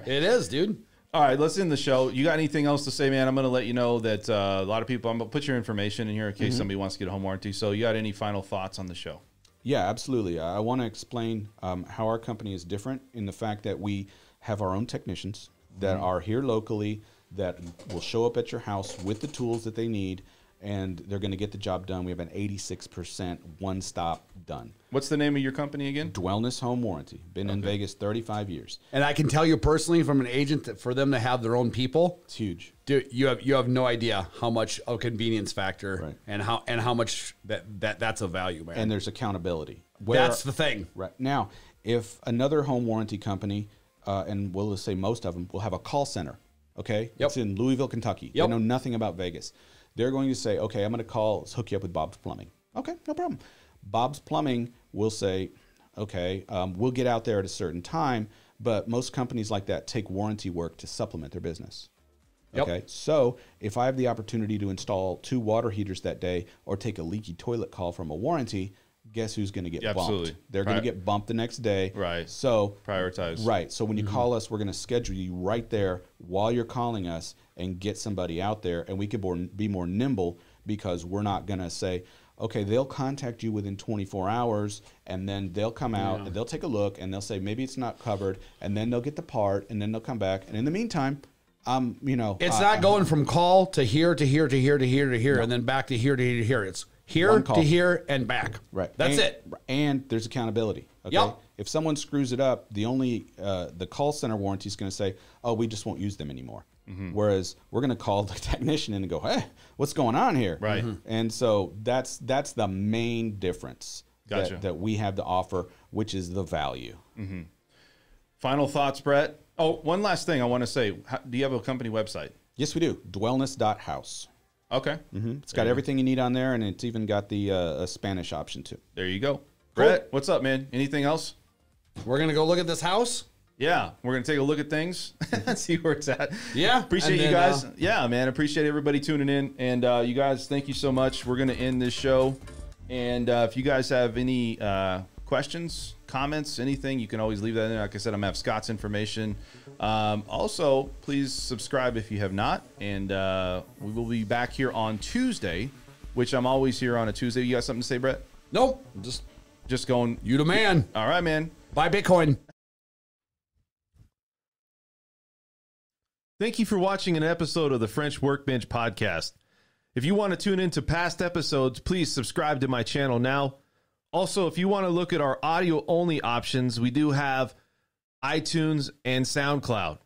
D: It is, dude.
C: All right, let's end the show. You got anything else to say, man? I'm going to let you know that a lot of people, I'm going to put your information in here in case somebody wants to get a home warranty. So you got any final thoughts on the show?
E: Yeah, absolutely. I want to explain how our company is different in the fact that we have our own technicians that are here locally that will show up at your house with the tools that they need, and they're going to get the job done. We have an 86% one-stop done.
C: What's the name of your company again?
E: Dwellness Home Warranty. Been in Vegas 35 years.
D: And I can tell you personally from an agent that for them to have their own people,
E: It's huge.
D: dude, you have no idea how much a convenience factor
E: Right.
D: and how much that's a value, man.
E: And there's accountability.
D: That's the thing.
E: Right. Now, if another home warranty company, and we'll just say most of them, will have a call center, okay?
D: Yep.
E: It's in Louisville, Kentucky.
D: Yep.
E: They know nothing about Vegas. They're going to say, okay, I'm going to call, let's hook you up with Bob's Plumbing. Okay, no problem. Bob's Plumbing will say, okay, we'll get out there at a certain time, but most companies like that take warranty work to supplement their business.
D: Yep.
E: Okay, so if I have the opportunity to install 2 water heaters that day or take a leaky toilet call from a warranty, guess who's going to get bumped?
C: Absolutely.
E: They're going to get bumped the next day.
C: Right.
E: So
C: Prioritize.
E: Right. So when you call us, we're going to schedule you right there while you're calling us and get somebody out there, and we could be more nimble because we're not going to say, okay, they'll contact you within 24 hours, and then they'll come out and they'll take a look and they'll say maybe it's not covered, and then they'll get the part, and then they'll come back, and in the meantime,
D: It's not going from call to here to here to here to here to here, and then back to here to here to here. It's here to here and back.
E: Right.
D: That's
E: and,
D: it.
E: And there's accountability. Okay.
D: Yep.
E: If someone screws it up, the call center warranty is going to say, "Oh, we just won't use them anymore." Whereas we're going to call the technician in and go, "Hey, what's going on here?"
C: Right.
E: And so that's the main difference
C: Gotcha.
E: that we have to offer, which is the value.
C: Final thoughts, Brett? Oh, one last thing I want to say. Do you have a company website?
E: Yes, we do. Dwellness.house.
C: Okay.
E: It's got everything you need on there, and it's even got the a Spanish option too.
C: There you go. Brett, what's up, man? Anything else?
D: We're gonna go look at this house.
C: Yeah, we're going to take a look at things, see where it's at.
D: Yeah.
C: Appreciate
D: and
C: you
D: then,
C: guys. Yeah, man. Appreciate everybody tuning in. And you guys, thank you so much. We're going to end this show. And if you guys have any questions, comments, anything, you can always leave that in. Like I said, I'm going to have Scott's information. Also, please subscribe if you have not. And we will be back here on Tuesday, which I'm always here on a Tuesday. You got something to say, Brett?
D: Nope.
C: Just going.
D: You the man.
C: All right, man.
D: Buy Bitcoin.
C: Thank you for watching an episode of the French Workbench Podcast. If you want to tune into past episodes, please subscribe to my channel now. Also, if you want to look at our audio-only options, we do have iTunes and SoundCloud.